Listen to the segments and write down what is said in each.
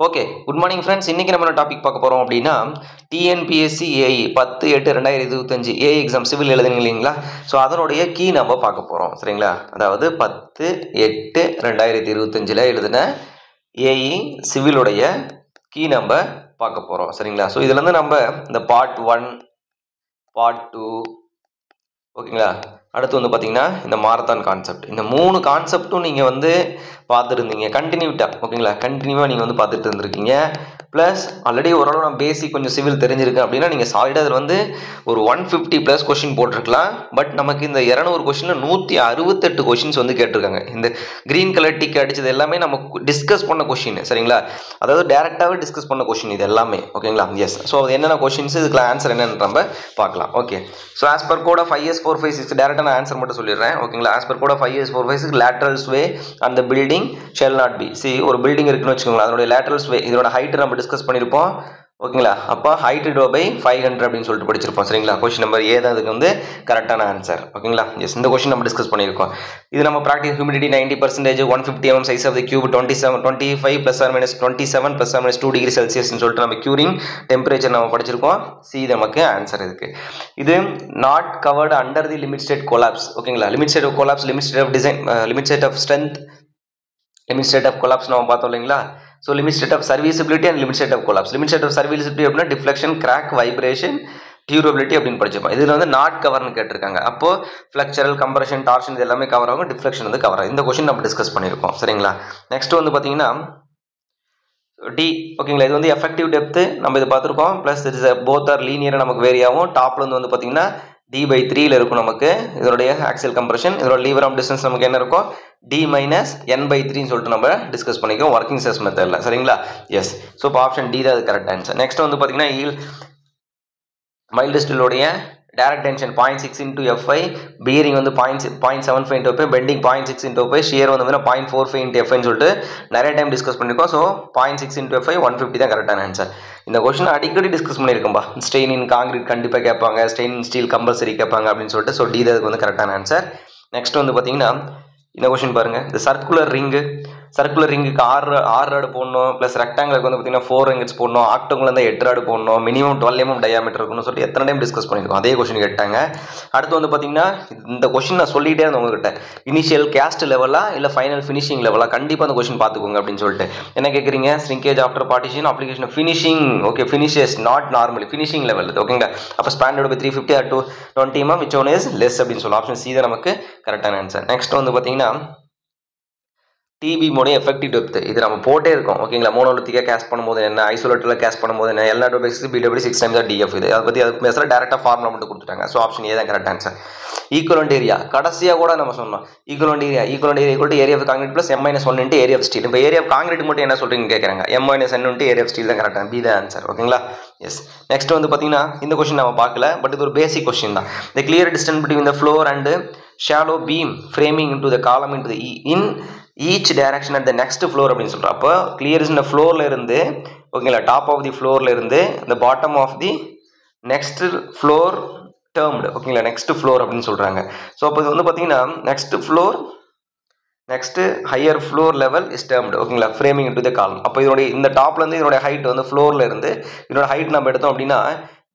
Okay, good morning friends. இன்றைக்கி நம்ம topic பார்க்க போகிறோம் அப்படின்னா TNPSC AE 10/8/2025 AE exam civil எழுதுனீங்க இல்லைங்களா? ஸோ அதனுடைய கீ நம்ம பார்க்க போகிறோம், சரிங்களா? அதாவது 10/8/2025 எழுதின ஏஇ சிவிலுடைய கீ நம்ம பார்க்க போகிறோம், சரிங்களா? ஸோ இதுலேருந்து நம்ம இந்த பார்ட் 1, பார்ட் 2, ஓகேங்களா, அடுத்து வந்து பார்த்தீங்கன்னா இந்த மாரத்தான் கான்செப்ட், இந்த 3 கான்செப்டும் நீங்கள் வந்து பார்த்துருந்தீங்க கண்டினியூட்டாக, ஓகேங்களா? கண்டினியூவாக நீங்கள் வந்து பார்த்துட்டு இருந்திருக்கீங்க. ப்ளஸ் ஆல்ரெடி ஓரளவு நான் பேசிக் கொஞ்சம் சிவில் தெரிஞ்சிருக்கேன் அப்படின்னா நீங்கள் சாலிடாக அதில் வந்து ஒரு 150+ கொஷின் போட்டிருக்கலாம். பட் நமக்கு இந்த 200 கொஷினில் 168 கொஷின்ஸ் வந்து கேட்டிருக்காங்க. இந்த க்ரீன் கலர் டிக் அடிச்சது எல்லாமே நம்ம டிஸ்கஸ் பண்ண கொஷின், சரிங்களா? அதாவது டேரெக்டாகவே டிஸ்கஸ் பண்ண கொஷின் இது எல்லாமே, ஓகேங்களா? எஸ். ஸோ அது என்னென்ன கொஷின்ஸ், இதுக்கு ஆன்சர் என்னென்னு நம்ம பார்க்கலாம். Okay, so as per code of IS 456 டேரெக்டாக நான் ஆன்சர் மட்டும் சொல்லிடுறேன், ஓகேங்களா? As per code of IS 456 laterals way அந்த building shall not be. C ஒரு பில்டிங் இருக்குன்னு வச்சுக்கோங்களேன், அதனுடைய லேட்ரல்ஸ் வே இதோட ஹைட் நம்ம டிஸ்கஸ் பண்ணியிருப்போம், ஓகேங்களா? அப்போ ஹைட் டிவைட் பை 500 அப்படின்னு சொல்லிட்டு படிச்சிருப்போம், சரிங்களா? கொஸ்டின் நம்பர் ஏ தான் இதுக்கு வந்து கரெக்டான ஆன்சர், ஓகேங்களா? எஸ், இந்த கொஸ்டின் நம்ம டிஸ்கஸ் பண்ணியிருக்கோம். இது நம்ம practice humidity 90%, 150 mm size of the cube, 25 +or -27 +or -2 degree செல்சியஸ்னு சொல்லிட்டு நம்ம க்யூரிங் டெம்பரேச்சர் நம்ம படிச்சிருக்கோம். சி இது நமக்கு ஆன்சர் இதுக்கு. இது not covered under the limit state collapse, ஓகேங்களா? Limit state of collapse, limit state of design, limit state of strength, limit state of collapse நம்ம பார்த்தோம் இல்லைங்களா? So limit state of serviceability and limit state of collapse. Limit state of serviceability அப்படின்னா deflection, crack, vibration, durability அப்படின்னு படிச்சிருப்போம். இதில் வந்து not கவர்னு கேட்டிருக்காங்க. அப்போ ஃப்ளக்சரல், கம்ப்ரஷன், டார்ஷன் இது எல்லாமே கவர் ஆகும், டிஃப்ளெக்ஷன் வந்து கவர் ஆகும். இந்த கொஸ்டின் நம்ம டிஸ்கஸ் பண்ணியிருக்கோம், சரிங்களா? நெக்ஸ்ட் வந்து பார்த்தீங்கன்னா டி, ஓகேங்களா? இது வந்து எஃபெக்டிவ் டெப்த்து நம்ம இது பார்த்துருக்கோம். Plus it is both or லீனியராக நமக்கு வேரி ஆகும். டாப்ல வந்து பார்த்தீங்கன்னா D/3 இருக்கும் நமக்கு இதனுடைய ஆக்சியல் கம்ப்ரஷன். இதோட லீவர் ஆஃப் டிஸ்டன்ஸ் நமக்கு என்ன இருக்கும்? D - N/3 சொல்லிட்டு நம்ம டிஸ்கஸ் பண்ணிக்கோம் ஒர்க்கிங் ஸ்ட்ரெஸ் மெத்தடில், சரிங்களா? எஸ். ஸோ இப்போ ஆப்ஷன் டி தான் அது கரெக்ட் ஆன்சர். நெக்ஸ்ட் வந்து பார்த்தீங்கன்னா மைல்டு ஸ்டீலோடைய டைரக்ட் டென்ஷன் 0.6 × Fi, பியரிங் வந்து 0.75 × Fi, பெண்டிங் 0.6 × Fi, ஷியர் வந்து 0.45 × Fi சொல்லிட்டு நிறைய டைம் டிஸ்கஸ் பண்ணியிருக்கோம். ஸோ 0.6 × Fi 150 தான் கரெக்டான ஆன்சர். இந்த கொஸ்டின் அடிக்கடி டிஸ்கஸ் பண்ணியிருக்கோம்பா. ஸ்டெயின் இன் காங்கிரீட் கண்டிப்பாக கேட்பாங்க, ஸ்டெயின் இன் ஸ்டீல் கம்பல்சரி கேட்பாங்க அப்படின்னு சொல்லிட்டு. ஸோ டி அதுக்கு வந்து கரெக்டான ஆன்சர். நெக்ஸ்ட் வந்து பார்த்தீங்கன்னா இந்த கொஸ்டின் பாருங்க, இந்த சர்க்குலர் ரிங்குக்கு 6 ராடு போடணும், ப்ளஸ் ரெக்டாங்கிளுக்கு வந்து பார்த்தீங்கன்னா 4 ரிங்கட்ஸ் போடணும், ஆக்டோங்கில் இருந்தால் 8 ராடு போடணும், மினிமம் 12 mm டயாமீட்டர் இருக்குன்னு சொல்லிட்டு எத்தனை டைம் டிஸ்கஸ் பண்ணியிருக்கோம். அதே கொஸ்டின் கேட்டாங்க. அடுத்து வந்து பார்த்தீங்கன்னா இந்த கொஸ்டின் நான் சொல்லிட்டே இருந்தேன் உங்ககிட்ட, இனிஷியல் கேஸ்ட் லெவலா இல்லை ஃபைனல் ஃபினிஷிங் லெவலா, கண்டிப்பாக அந்த கொஸ்டின் பார்த்துக்கோங்க அப்படின்னு சொல்லிட்டு. என்ன கேட்குறீங்க? Shrinkage after partition, application finishing, okay, finishes not normally finishing level, ஓகேங்களா? அப்போ ஸ்பேண்டட் by 350 to 20 mm, which one is less அப்படின்னு சொல்லலாம். ஆப்ஷன் சி தான் நமக்கு கரெக்டான ஆன்சர். நெக்ஸ்ட் வந்து பார்த்தீங்கன்னா டிபி மோடைய எஃபெக்டிவ் டெப்த், இது நம்ம போட்டே இருக்கோம், ஓகேங்களா? மோனோலித்திக்காக கேஸ்ட் பண்ணும்போது என்ன, ஐசோலேட்டில் கேஸ்ட் பண்ணும்போது என்ன, L0/6 BW 6 times DF. இது அதை பற்றி அதுக்கு பேசுகிற டேரெக்டாக ஃபார்முலா மட்டும் கொடுத்துட்டாங்க. ஸோ ஆப்ஷன் ஏ தான் கரெக்ட் ஆன்சர். ஈக்குவலண்ட் ஏரியா கடைசியாக கூட நம்ம சொன்னோம், equivalent area equal to area of concrete plus M - 1 × area of steel. இப்போ ஏரியா ஆஃப் காங்கிரீட் மட்டும் என்ன சொல்கிறீங்க கேட்குறாங்க, M - N × area of steel தான் கரெக்டாக, பி தான் ஆன்சர், ஓகேங்களா? எஸ். நெக்ஸ்ட் வந்து பார்த்தீங்கன்னா இந்த கொஸ்டின் நம்ம பார்க்கல, பட் இது ஒரு பேசிக் கொஸ்டின் தான். The clear distance between the floor and shallow beam framing into the column into the in each direction at the next floor அப்படின்னு சொல்கிறோம். அப்போ கிளியர் இந்த ஃப்ளோரில் இருந்து, ஓகேங்களா, டாப் ஆஃப் தி ஃப்ளோரில் இருந்து இந்த bottom of the next floor termed, ஓகேங்களா? நெக்ஸ்ட் ஃப்ளோர் அப்படின்னு சொல்கிறாங்க. ஸோ அப்போ இது வந்து பார்த்தீங்கன்னா next higher floor level is termed, ஓகேங்களா? ஃப்ரேமிங் இன்டு த காலம். அப்போ இதனுடைய இந்த டாப்லேருந்து இதனுடைய ஹைட் வந்து ஃப்ளோரில் இருந்து இதோட ஹைட் நம்ம எடுத்தோம் அப்படின்னா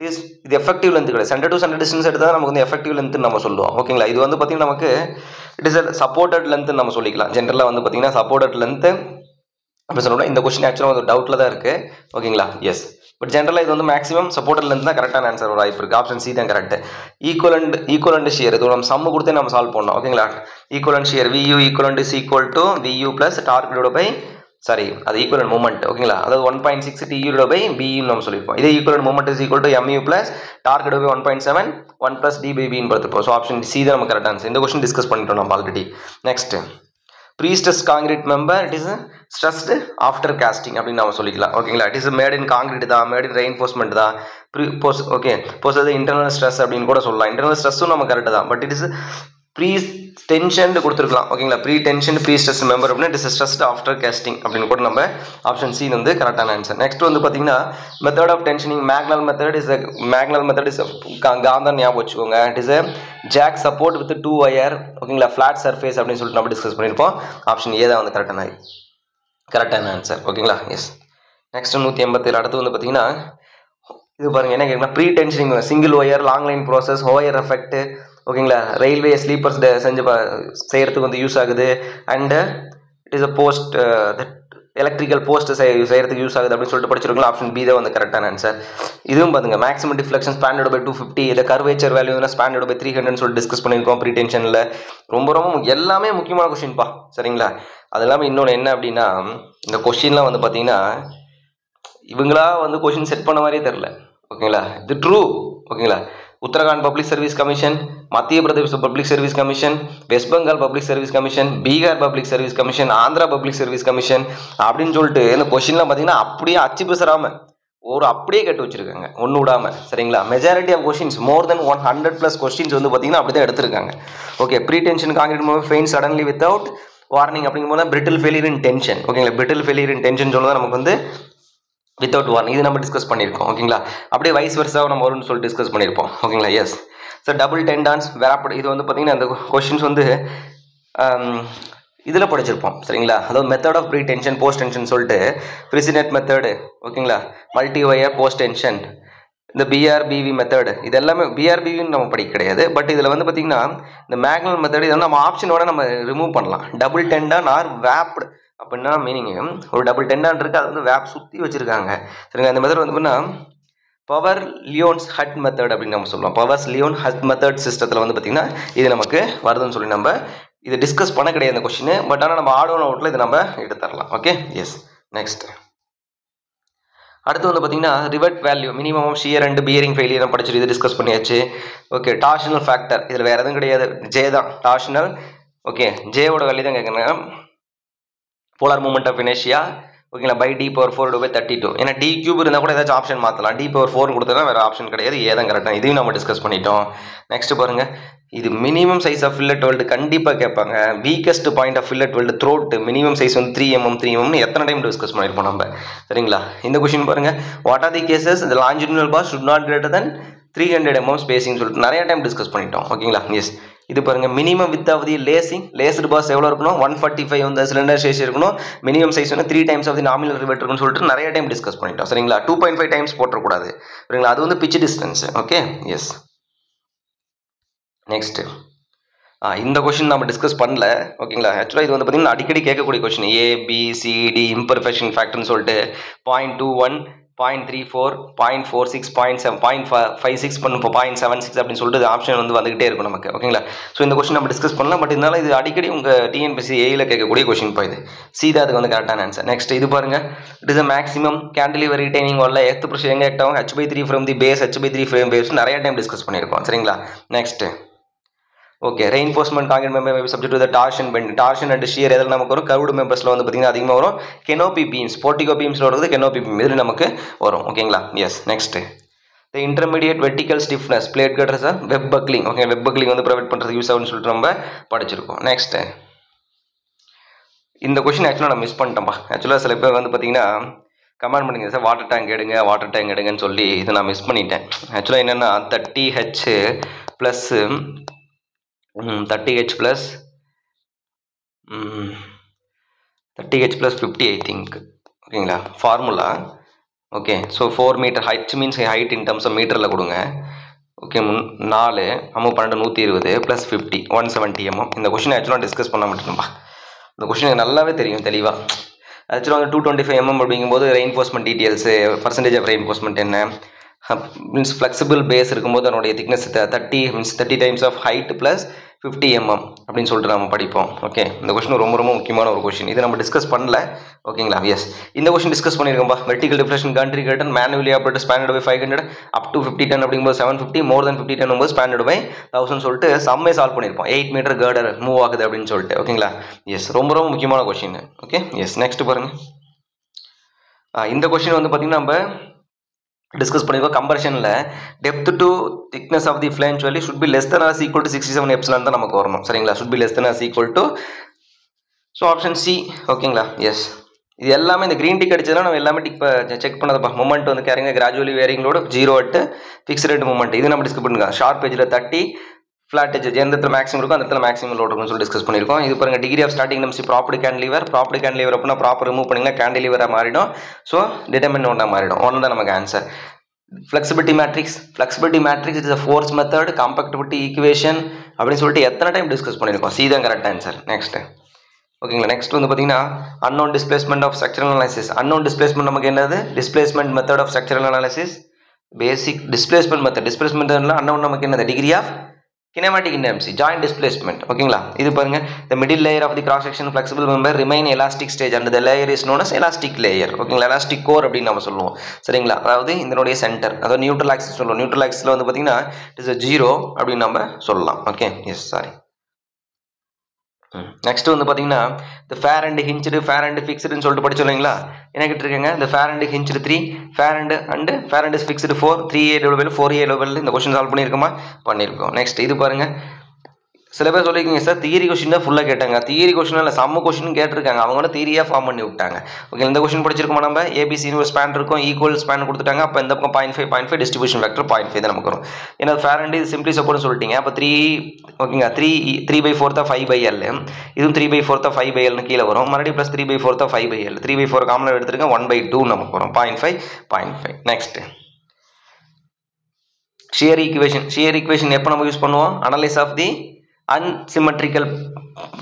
இது எஃபெக்டிவ் லென்த் கிடையாது. சென்டர் டு சென்டர் டிஸ்டன்ஸ் எடுத்தால் நமக்கு வந்து எஃபெக்டிவ் லென்த் நம்ம சொல்லுவோம், ஓகேங்களா? இது வந்து பார்த்தீங்கன்னா நமக்கு இட் இஸ் சப்போர்ட்டட் லென்த் நம்ம சொல்லிக்கலாம். ஜென்ரலாக வந்து பார்த்தீங்கன்னா சப்போர்ட்டட் லென்த் அப்படி சொல்லணும். இந்த கொஸ்டின் ஆக்சுவலாக ஒரு டவுட்டில் தான் இருக்குது, ஓகேங்களா? எஸ். பட் ஜென்ரலாக இது வந்து மேக்ஸிமம் சப்போர்ட்டட் லென்த் தான் கரெக்டான ஆன்சர் ஒரு வாய்ப்பு இருக்குது. ஆப்ஷன் சி தான் கரெக்ட். ஈக்குவலண்ட் ஷியர் இது நம்ம சம்மு கொடுத்தே நம்ம சால்வ் பண்ணோம், ஓகேங்களா? Equivalent shear VU = VU + torque divided by அது ஈக்குவலண்ட் மூமெண்ட், ஓகேங்களா? அதாவது 1.6 TU/BU நம்ம சொல்லியிருப்போம். இதே equivalent moment is equal to MU + torque divided by 1.7 1 + D/B பார்த்துப்போம். ஸோ ஆப்ஷன் சி தான் நம்ம கரெக்ட் ஆன்சர். இந்த கொஸ்டின் டிஸ்கஸ் பண்ணிட்டோம் நம்ம already. Next prestress concrete member it is stressed after casting அப்படின்னு நம்ம சொல்லிக்கலாம், ஓகேங்களா? It is made in concrete தான், மேட் இன் ரெயின்ஃபோர்ஸ்மெண்ட் தான், ஓகே அது இன்டர்னல் ஸ்ட்ரெஸ் அப்படின்னு கூட சொல்லலாம். இன்டர்னல் ஸ்ட்ரெஸ்ஸும் நம்ம கரெக்ட் தான், but it is pretension கொடுத்துருக்கலாம், ஓகேங்களா? Pretension prestress member அப்படின்னா it is stressed after casting அப்படின்னு கூட நம்ம ஆப்ஷன் சி வந்து கரெக்டான ஆன்சர். நெக்ஸ்ட் வந்து பார்த்தீங்கன்னா method of tensioning Magnel method is காந்தம் ஞாபகம் வச்சுக்கோங்க. It is jack support with 2 wire, ஓகேங்களா? ஃபிளாட் சர்ஃபேஸ் அப்படின்னு சொல்லிட்டு நம்ம டிஸ்கஸ் பண்ணியிருப்போம். ஆப்ஷன் ஏ தான் வந்து கரெக்டான ஆன்சர், ஓகேங்களா? எஸ். நெக்ஸ்ட் 187. அடுத்து வந்து பார்த்தீங்கன்னா இது பாருங்க என்ன கேட்குறா, pre tensioning single wire long line process wire effect. ஓகேங்களா, ரயில்வே ஸ்லீப்பர்ஸ் செய்யறதுக்கு வந்து யூஸ் ஆகுது. And it is a post electrical post செய்யறதுக்கு யூஸ் ஆகுது அப்படின்னு சொல்லிட்டு படிச்சிருக்கோம். ஆப்ஷன் பி தான் வந்து கரெக்டான ஆன்சர். இதுவும் பாருங்க மேக்ஸிமம் டிஃப்ளெக்ஷன் ஸ்பாண்டட் பை 250, இதை கர்வேச்சர் வேல்யூ ஸ்பாண்டட் பை 300 சொல்லி டிஸ்கஸ் பண்ணியிருக்கோம் ப்ரீ டென்ஷனில். ரொம்ப எல்லாமே முக்கியமான கொஸ்டின்ப்பா. சரிங்களா, அது இல்லாமல் இன்னொன்று என்ன அப்படின்னா, இந்த கொஸ்டின்லாம் வந்து பார்த்தீங்கன்னா இவங்களா வந்து கொஸ்டின் செட் பண்ண மாதிரியே தெரில. ஓகேங்களா, இது ட்ரூ. ஓகேங்களா, உத்தரகாண்ட் பப்ளிக் சர்வீஸ் கமிஷன், மத்திய பிரதேச public service commission, west Bengal public service commission, Bihar public service commission, Andhra public service commission அப்படின்னு சொல்லிட்டு இந்த கொஸ்டின்லாம் பார்த்தீங்கன்னா அப்படியே அச்சு பேசுறாம அப்படியே கேட்டு வச்சிருக்காங்க, ஒன்று விடாம. சரிங்களா, majority of questions more than 100+ questions வந்து பார்த்தீங்கன்னா அப்படி தான் எடுத்திருக்காங்க. Okay, pre tension concrete move fail suddenly without warning அப்படிங்கும்போது பிரிட்டில் ஃபெயிலியர் இன் டென்ஷன். ஓகேங்களா, பிரிட்டில் ஃபெயிலியர் இன் டென்ஷன் சொல்லுறது நமக்கு வந்து வித்தவுட் வார்னிங், இது நம்ம டிஸ்கஸ் பண்ணியிருக்கோம். ஓகேங்களா, அப்படியே வைஸ் வெர்ஸாக நம்ம வரும்னு சொல்லி டிஸ்கஸ் பண்ணியிருப்போம். ஓகேங்களா, எஸ். ஸோ டபுள் டெண்டான்ஸ் வேராப்பட், இது வந்து பார்த்தீங்கன்னா அந்த கொஸ்டின்ஸ் வந்து இதில் படிச்சிருப்போம். சரிங்களா, அதாவது method of pre tension post tension சொல்லிட்டு ப்ரிசிடென்ட் மெத்தடு. ஓகேங்களா, மல்டி ஒயர் போஸ்ட் டென்ஷன், இந்த பிஆர்பிவி மெத்தடு, இது எல்லாமே பிஆர்பிவின்னு நம்ம படிக்க கிடையாது. பட் இதில் வந்து பார்த்தீங்கன்னா இந்த மேக்னல் மெத்தட் இதை நம்ம ஆப்ஷனோட நம்ம ரிமூவ் பண்ணலாம். டபுள் டெண்டான் ஆர் வேப்டு அப்படின்னா மீனிங் ஒரு டபுள் டெண்டான் இருக்குது, அது வந்து வேப் சுற்றி வச்சுருக்காங்க. சரிங்களா, இந்த மெத்தட் வந்து பார்த்தீங்கன்னா பவர் லியோன்ஸ் ஹட் மெத்தட் அப்படின்னு நம்ம சொல்லலாம். பவர்ஸ் லியோன் ஹட் மெத்தட் சிஸ்டத்தில் வந்து பார்த்தீங்கன்னா இது நமக்கு வருதுன்னு சொல்லி நம்ம இதை டிஸ்கஸ் பண்ண கிடையாது இந்த கொஸ்டின். பட் ஆனால் நம்ம ஆட் ஒன் அவுட்டில் இதை நம்ம எடுத்துடலாம். Okay, yes. நெக்ஸ்ட் அடுத்து வந்து பார்த்தீங்கன்னா rivet value minimum of shear and bearing failure படிச்சுட்டு இது டிஸ்கஸ் பண்ணியாச்சு. ஓகே, டார்ஷனல் ஃபேக்டர் இதில் வேறு எதுவும் கிடையாது, ஜே தான் டார்ஷனல். ஓகே, ஜேவோட வேல்யூ தான் கேட்குறாங்க. Polar moment of inertia. ஓகேங்களா, பை d⁴ by32. ஏன்னா d³ இருந்தால் கூட ஏதாச்சும் ஆப்ஷன் மாற்றலாம். d⁴ கொடுத்தா வேறு ஆப்ஷன் கிடையாது, ஏதான் கரெக்டாக. இதையும் நம்ம டிஸ்கஸ் பண்ணிட்டோம். நெக்ஸ்ட் பாருங்க, இது minimum size of fillet weld கண்டிப்பாக கேட்பாங்க. Weakest point of fillet weld throat minimum size வந்து 3 mm 3 mm எத்தனை டைம் டிஸ்கஸ் பண்ணியிருப்போம் நம்ம. சரிங்களா, இந்த கொஸ்டின் பாருங்க, வாட் ஆர் தி கேசஸ் இந்த longitudinal bar should not greater than 300 mm spacing சொல்லிட்டு நிறைய டைம் டிஸ்கஸ் பண்ணிட்டோம். ஓகேங்களா, எஸ். இது பாருங்க, minimum width of the lacing laced bars எவ்வளோ இருக்கணும், 145 வந்து சிலிண்டர் சைஸ் இருக்கணும். மினிமம் சைஸ் வந்து 3 times of the nominal rivet இருக்குன்னு சொல்லிட்டு நிறைய டைம் டிஸ்கஸ் பண்ணிட்டோம். சரிங்களா, 2.5 times போட்டக்கூடாது. சரிங்களா, அது வந்து pitch distance. Okay, yes. Next இந்த கொஸ்டின் நம்ம டிஸ்கஸ் பண்ணல. ஓகேங்களா, ஆக்சுவலாக இது வந்து பார்த்தீங்கன்னா அடிக்கடி கேட்கக்கூடிய கொஸ்டின். ABCD இம்பர்ஃபெக்ஷன் ஃபேக்டர்னு சொல்லிட்டு 0.21 0.34 0.46 0.7 0.56 0.76 அப்படின்னு சொல்லிட்டு ஆப்ஷன் வந்து வந்துகிட்டே இருக்கும் நமக்கு. ஓகேங்களா, ஸோ இந்த கொஸ்டின் நம்ம டிஸ்கஸ் பண்ணலாம். பட் இருந்தாலும் இது அடிக்கடி உங்கள் TNPSC ஏயில் கேட்கக்கூடிய கொஸ்டின் போய் இது சீதா அதுக்கு வந்து கரெக்டான ஆன்சர். நெக்ஸ்ட் இது பாருங்க, it is a maximum cantilever retaining வால்ல எர்த் ப்ரெஷர் எங்கே ஆக்ட் ஆகும், H/3 from the base H/3 from base நிறைய டைம் டிஸ்கஸ் பண்ணியிருக்கோம். சரிங்களா, next okay, reinforcement concrete member may be subject to the torsion and shear எதில் நமக்கு வரும், curved மெம்பர்ஸில் வந்து பார்த்தீங்கன்னா அதிகமாக வரும். கெனோபி பீம்ஸ் போர்டிகோ பீம்ஸில் வருது, கெனோபி பீம் இதில் நமக்கு வரும். ஓகேங்களா, yes. Next the intermediate vertical stiffness plate girders web buckling. Okay, web buckling வந்து ப்ரொவைட் பண்ணுறதுக்கு யூஸ் ஆகும்னு சொல்லிட்டு நம்ம படிச்சிருக்கோம். நெக்ஸ்ட் இந்த கொஸ்டின் ஆக்சுவலாக நான் மிஸ் பண்ணிட்டேன்ப்பா. ஆக்சுவலாக சில பேர் வந்து பார்த்தீங்கன்னா கமெண்ட் பண்ணிங்க சார் வாட்டர் டேங்க் எடுங்கன்னு சொல்லி இதை நான் மிஸ் பண்ணிட்டேன். ஆக்சுவலாக என்னென்னா 30H ப்ளஸ் 50 ஐ திங்க். ஓகேங்களா, formula. Okay, so 4 metre height means height in terms of மீட்டரில் கொடுங்க. Okay, 4 12 120 plus 50 170 mm. இந்த கொஸ்டின் ஆக்சுவலாக டிஸ்கஸ் பண்ண மாட்டேன்பா. இந்த கொஸ்டின் எனக்கு நல்லாவே தெரியும் தெளிவாக. ஆக்சுவலாக வந்து 225 mm அப்படிங்கும்போது reinforcement details percentage of reinforcement என்ன மீன்ஸ் ஃப்ளெக்சிபிள் பேஸ் இருக்கும்போது அதனுடைய thickness 30 times of height plus 50 mm அப்படின்னு சொல்லிட்டு நம்ம படிப்போம். ஓகே, இந்த கொஸ்டின் ரொம்ப முக்கியமான ஒரு கொஸ்டின். இதை நம்ம டிஸ்கஸ் பண்ணல. ஓகேங்களா, எஸ். இந்த கொஸ்டின் டிஸ்கஸ் பண்ணியிருக்கோம்பா. வெர்டிகல் டிஃப்ளெக்ஷன் கண்ட்ரி கட்டன் manually operated spanned by 500 up to 50 ton அப்படிங்கும்போது 750 மோர் தென் 50 ton போது ஸ்பாண்டட் பை 1000 சொல்லிட்டு சம்மே சால்வ் பண்ணியிருப்போம். 8 மீட்டர் கேர்டர் மூவ் ஆகுது அப்படின்னு சொல்லிட்டு. ஓகேங்களா, எஸ். ரொம்ப முக்கியமான கொஸ்டின். Okay, yes. நெக்ஸ்ட் பாருங்க, இந்த கொஸ்டின் வந்து பார்த்தீங்கன்னா நம்ம டிஸ்கஸ் பண்ணியிருக்கோம். கம்பரிஷனில் depth to thickness of the flange value should be less than or equal to 67 epsilon தான் நமக்கு வரணும். சரிங்களா, should be less than or equal to, so option C. ஓகேங்களா, எஸ். இது எல்லாமே இந்த க்ரீன் டிக் அடிச்சதெல்லாம் நம்ம எல்லாமே டிக் செக் பண்ணதப்பா. மூமெண்ட் வந்து கேரிங்க gradually varying load 0 at fixed moment இது நம்ம டிஸ்கஸ் பண்ணிருக்கோம். ஷார்ப் பேஜில் 30 ஃபிளாட் எட்ஜ் எந்த இடத்துல மேக்ஸிமம் இருக்கும் அந்த இடத்துல மேக்ஸிமம் லோட் இருக்கும்னு சொல்லி டிஸ்கஸ் பண்ணியிருக்கோம். இது பாருங்க degree of starting density property cantilever அப்படின்னா ப்ராப்பர் ரிமூவ் பண்ணிங்கன்னா கேண்டிலிவராக மாறிடும். ஸோ டிட்டர்மின் ஒன்றா மாறிடும். ஒன்று தான் நமக்கு answer. Flexibility matrix is a force method compatibility equation அப்படின்னு சொல்லிட்டு எத்தனை டைம் டிஸ்கஸ் பண்ணியிருக்கோம். சி தான் கரெக்ட் ஆன்சர். நெக்ஸ்ட் ஓகேங்களா. நெக்ஸ்ட் வந்து பார்த்தீங்கன்னா unknown displacement of structural analysis. Unknown displacement நமக்கு என்னது? Displacement method of structural analysis. Basic displacement மெத்தட்ல அன்னோன் நமக்கு என்னது? Degree of kinematic intensity, joint displacement. ஓகேங்களா. இது பாருங்க the middle layer of the cross section flexible member remain elastic stage and the layer is known as elastic layer. ஓகேங்களா. elastic core அப்படின்னு நம்ம சொல்லுவோம். சரிங்களா. அதாவது இதனுடைய சென்டர், அதாவது நியூட்ரல் ஆக்சிஸ் சொல்லுவோம். நியூட்ரல் ஆக்சிஸ்ல வந்து பார்த்தீங்கன்னா it is a 0 அப்படின்னு நம்ம சொல்லலாம். Okay yes sorry. நெக்ஸ்ட் வந்து பார்த்தீங்கன்னா இந்த fair and hinged fair and ஃபிக்ஸ்டுன்னு சொல்லிட்டு படிச்சோம் இல்லைங்களா. என்ன கேட்டிருக்கேங்க? இந்த fair and hinged 3 fair and fixed 4 3a level 4a level இந்த கொஸ்டின் சால்வ் பண்ணியிருக்கோம். நெக்ஸ்ட் இது பாருங்க சில பேர் சொல்லியிருக்கீங்க சார் தியரி கொஸ்டின் தான் ஃபுல்லாக கேட்டாங்க. தியரி கொஸ்டின் இல்லை சம்ம கொஸ்டின் கேட்டிருக்காங்க. அவங்க வந்து தியரியாக ஃபார்ம் பண்ணி விட்டாங்க. ஓகே இந்த கொஸ்டின் படிச்சிருக்கோம் நம்ம. ஏபிசின்னு ஒரு ஸ்பேன் இருக்கும், ஈக்குவல் ஸ்பேன் கொடுத்துட்டாங்க. அப்போ இந்த பக்கம் 0.5 டிஸ்ட்ரிபியூஷன் ஃபேக்டர் 0.5 தான் நமக்கு வரும். ஏன்னா ஃபேர் அண்ட் இது சிம்பிளி சப்போர்ட்னு சொல்லிட்டீங்க. அப்போ 3 ஓகேங்க 3/4 5/L இதுவும் 3/4 5/Lனு கீழே வரும். மறுபடியும் ப்ளஸ் 3/4 5/L 3/4 காமனாக எடுத்துருக்கேன் 1/2 நமக்கு வரும் 0.5. நெக்ஸ்ட் ஷியர் ஈக்குவேஷன் எப்போ நம்ம யூஸ் பண்ணுவோம்? Analyse of the unsymmetrical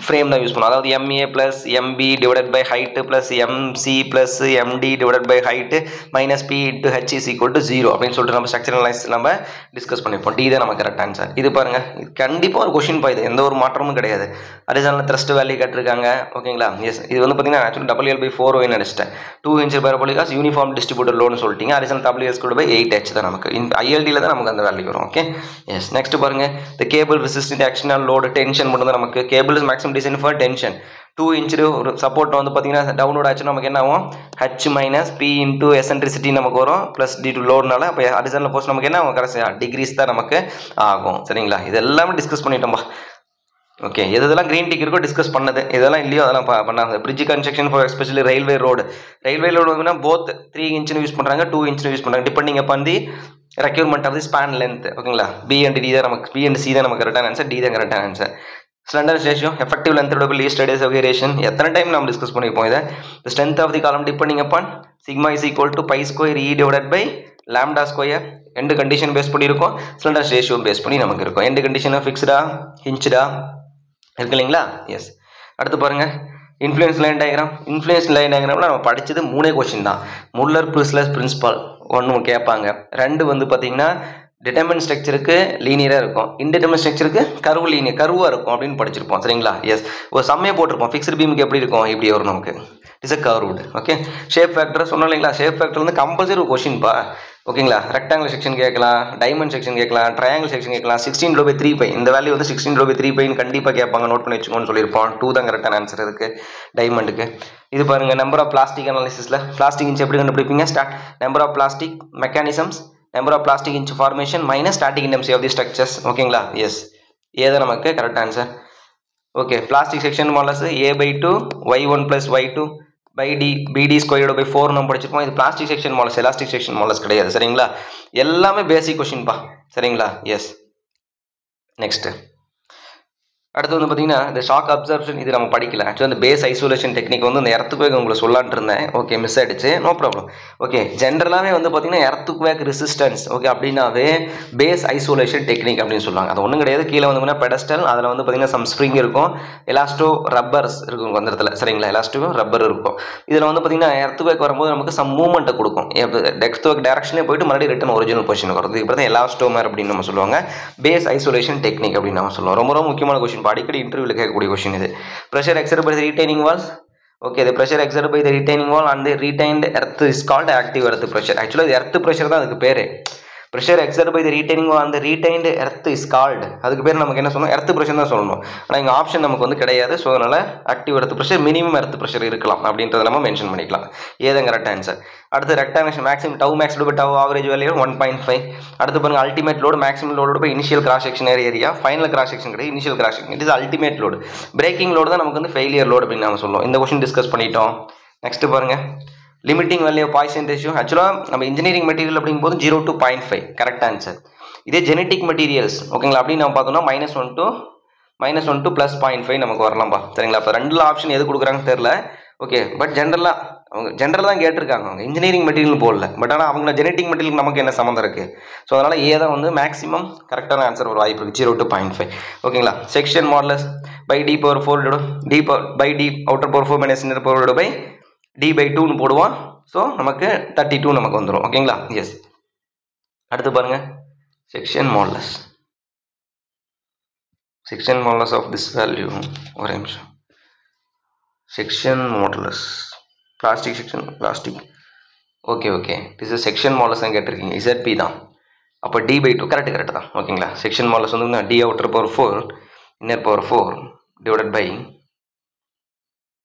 frame தான் யூஸ் பண்ணுவோம். அதாவது MA plus MB divided by height plus MC plus MD divided by height minus P into H is equal to 0 அப்படின்னு சொல்லிட்டு நம்ம ஸ்ட்ரக்சரல் அனாலிசிஸ் நம்ம டிஸ்கஸ் பண்ணிப்போம். டி தான் நம்ம கரெக்ட் ஆன்சர். இது பாருங்க இது கண்டிப்பாக ஒரு கொஸ்டின் இது எந்த ஒரு மாற்றமும் கிடையாது. ஹரிசாண்டல் த்ரஸ்ட் வேல்யூ கேட்டிருக்காங்க. ஓகேங்களா. எஸ் இது வந்து பார்த்தீங்கன்னா ஆக்சுவலி WL/4 நினைச்சிட்டேன். 2 inch parabolic யூனிஃபார்ம் டிஸ்ட்ரிபியூட்டர் லோன்னு சொல்லிட்டீங்க. ஹரிசாண்டல் WL/8H தான் நமக்கு ILDல தான் நமக்கு அந்த வேல்யூ வரும். ஓகே எஸ் நெக்ஸ்ட் பாருங்க the cable resisting action and load tension மட்டும் தான் நமக்கு. Cable is maximum design for tension. 2 inch ஒரு சப்போர்ட் வந்து பார்த்தீங்கன்னா டவுன்லோட் ஆச்சுன்னா நமக்கு என்ன ஆகும்? H minus P into eccentricity நமக்கு வரும் ப்ளஸ் டி டு லோட்னால அப்போ ஹரிசாண்டல் ஃபோர்ஸ் நமக்கு என்ன ஆகும்? கரெக்டாக டிகிரிஸ் தான் நமக்கு ஆகும். சரிங்களா. இது எல்லாமே டிஸ்கஸ் பண்ணிட்டோம்பா. ஓகே எதெல்லாம் கிரீன் டிக் இருக்கோ டிஸ்கஸ் பண்ணது, இதெல்லாம் இல்லையோ அதெல்லாம் பண்ணாங்க. Bridge construction for especially railway road வந்து போத் 3 inch யூஸ் பண்ணுறாங்க 2 inch யூஸ் பண்ணுறாங்க depending upon the requirement of the span length. ஓகேங்களா. B and D தான் நமக்கு B and C தான் நமக்கு கரெக்டான ஆன்சர். டி தான் கரெக்டான answer. Slenderness ratio effective length least radius of variation எத்தனை டைம் நம்ம டிஸ்கஸ் பண்ணிப்போம் இதை. The strength of the column depending upon sigma is equal to pi square E divided by lambda square. End condition base பண்ணியிருக்கோம், slenderness ratio base பண்ணி நமக்கு இருக்கும். End condition ஃபிக்ஸ்டா ஹிஞ்ச்டா இருக்கு இல்லைங்களா. எஸ் அடுத்து பாருங்க இன்ஃப்ளூயன்ஸ் லைன் டயக்ராம்ல நம்ம படித்தது 3 கொஸ்டின் தான். முல்லர் ப்ரூஸ்லர் பிரின்சிபல் 1 கேட்பாங்க. 2 வந்து பார்த்தீங்கன்னா டிட்டர்மின் ஸ்ட்ரக்சருக்கு லீனியராக இருக்கும், இன்டிட்டர்மின் ஸ்ட்ரக்சருக்கு கர்வாக இருக்கும் அப்படின்னு படிச்சிருப்போம். சரிங்களா. எஸ் ஒரு சம்மையை போட்டிருப்போம். ஃபிக்ஸ்டு பீமுக்கு எப்படி இருக்கும்? இப்படி வரும் நமக்கு. It's a curved. Okay shape factor சொன்னோம் இல்லைங்களா. ஷேப் ஃபேக்டர் வந்து கம்பல்சரி ஒரு கொஸ்டின்ப்பா. ஓகேங்களா. ரெக்டாங்கிள் செக்ஷன் கேட்கலாம், டைமண்ட் செக்ஷன் கேட்கலாம், ட்ரையாங்கிள் செக்ஷன் கேட்கலாம். 16/3π இந்த வேல்யூ வந்து 16/3πன்னு கண்டிப்பாக கேட்பாங்க. நோட் பண்ணி வச்சுக்கோன்னு சொல்லியிருப்போம். 2 தான் கரெக்டான ஆன்சர் இதுக்கு டைமண்டுக்கு. இது பாருங்க நம்பர் ஆஃப் பிளாஸ்டிக் அனாலிசிஸில் பிளாஸ்டிக் இன்ச் எப்படி கண்டுபிடிப்பீங்க? Number of plastic mechanisms number of plastic hinge formation minus static intensity of the structures. ஓகேங்களா. எஸ் ஏதான் நமக்கு கரெக்ட் ஆன்சர். Okay plastic section modulus A/2 Y1 + Y2 BD squared by 4 நம்ம படிச்சிருப்போம். இது plastic section modulus, elastic section modulus கிடையாது. சரிங்களா. எல்லாமே பேசிக் கொஸ்டின்பா. சரிங்களா. எஸ் நெக்ஸ்ட் அடுத்து வந்து பார்த்தீங்கன்னா இந்த ஷாக் அப்சர்ப்ஷன் இது நம்ம படிக்கல. ஆக்சுவலி அந்த பேஸ் ஐசோலேஷன் டெக்னிக் வந்து இந்த எர்த்குவேக் உங்களுக்கு சொல்லான்னு இருந்தேன். ஓகே மிஸ் ஆகிடுச்சு, நோ ப்ராப்ளம். ஓகே ஜென்ரலாகவே வந்து பார்த்தீங்கன்னா எர்த்குவேக் ரெசிஸ்டன்ஸ் ஓகே அப்படின்னாவே பேஸ் ஐசோலேஷன் டெக்னிக் அப்படின்னு சொல்லுவாங்க. அது ஒன்றும் கிடையாது. கீழே வந்து பெடஸ்டல் அதில் வந்து பார்த்தீங்கன்னா சம் ஸ்ப்ரிங் இருக்கும், எலாஸ்டோ ரப்பர்ஸ் இருக்கும் அந்த இடத்துல. சரிங்களா. எலாஸ்டோ ரப்பர் இருக்கும். இதில் வந்து பார்த்தீங்கன்னா எர்த்குவேக் வரும்போது நமக்கு சம் மூவ்மெண்ட்டை கொடுக்கும். எர்த்குவேக் டேரக்ஷனே போயிட்டு மறுபடியும் ரிட்டன் ஒரிஜினல் பொசிஷன் வரும். இதுக்கு பார்த்தா எலாஸ்டோமர் அப்படின்னு நம்ம சொல்லுவாங்க. பேஸ் ஐசோலேஷன் டெக்னிக் அப்படின்னு நம்ம சொல்லுவோம். ரொம்ப ரொம்ப முக்கியமான கொஸ்டின், அடிக்கடி இன்டர்வியூல கேட்கக்கூடிய கொஸ்டின் இது. pressure exerted by the retaining walls. Okay, the pressure exerted by the retaining wall and the retained earth is called active earth pressure. Actually the earth pressure தான் அதுக்கு பேரு. pressure exerted by the retaining wall and the retained earth is called, அதுக்கு பேர் நமக்கு என்ன சொல்லணும்? earth pressure தான் சொல்லணும். ஆனால் இங்கே ஆப்ஷன் நமக்கு வந்து கிடையாது. ஸோ அதனால் active earth pressure minimum earth pressure இருக்கலாம் அப்படின்றத நம்ம மென்ஷன் பண்ணிக்கலாம். ஏதான் கரெக்ட் ஆன்சர். அடுத்து ரெக்டாங்குலேஷன் maximum tau max by tau average value 1.5. அடுத்து பாருங்க ultimate load maximum load by initial cross section area, final cross section கிடையாது, initial cross section. It is ultimate load. Breaking load தான் நமக்கு வந்து ஃபெயிலியர் லோடு அப்படின்னு நம்ம சொல்லுவோம். இந்த கொஸ்டின் டிஸ்கஸ் பண்ணிட்டோம். நெக்ஸ்ட் பாருங்க லிமிட்டிங் வேல்யூ பாய்சன் ரேஷியோ. ஆக்சுவலாக நம்ம இன்ஜினியரிங் மெட்டீரியல் அப்படிங்கும்போது 0 to 0.5 கரெக்ட் ஆன்சர். இதே ஜெனட்டிக் மெட்டீரியல்ஸ் ஓகேங்களா அப்படின்னு நம்ம பார்த்தோம்னா -1 to +0.5 நமக்கு வரலாம்பா சரிங்களா. இப்போ ரெண்டுல ஆப்ஷன் எது கொடுக்குறாங்கன்னு தெரியல. ஓகே பட் ஜென்ரலாக தான் கேட்டிருக்காங்க, அவங்க இன்ஜினியரிங் மெட்டீரியல் போடல. பட் ஆனால் அவங்க ஜெனட்டிக் மெட்டீரியல் நமக்கு என்ன சம்மந்தம் இருக்குது. ஸோ அதனால் ஏ தான் வந்து மேக்ஸிமம் கரெக்டான ஆன்சர் ஒரு வாய்ப்பு இருக்குது 0 to 0.5 ஓகேங்களா. Section modulus pi d outer power 4 minus inner power by d/2ன்னு போடுவோம். ஸோ நமக்கு 32 நமக்கு வந்துடும் ஓகேங்களா. எஸ் அடுத்து பாருங்கள் section modulus of this value ஒரு நிமிஷம். Section modulus plastic okay this is section modulus தான் கேட்டிருக்கீங்க. ZP தான். அப்போ d/2 கரெக்ட் தான் ஓகேங்களா. செக்ஷன் மாடுலஸ் வந்து d outer power 4 inner power 4 divided by